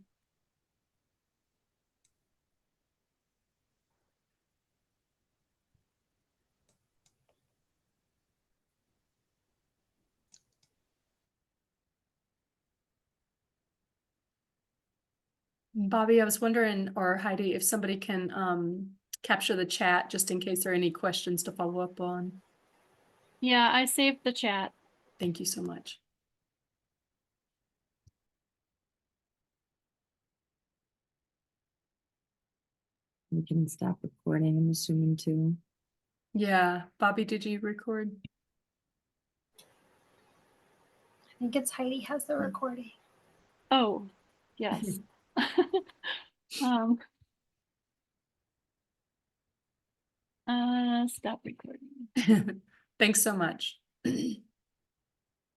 Bobby, I was wondering, or Heidi, if somebody can capture the chat just in case there are any questions to follow up on. Yeah, I saved the chat. Thank you so much. We can stop recording, I'm assuming too. Yeah, Bobby, did you record? think it's Heidi has the recording. Oh, yes. Um, stop recording. Thanks so much.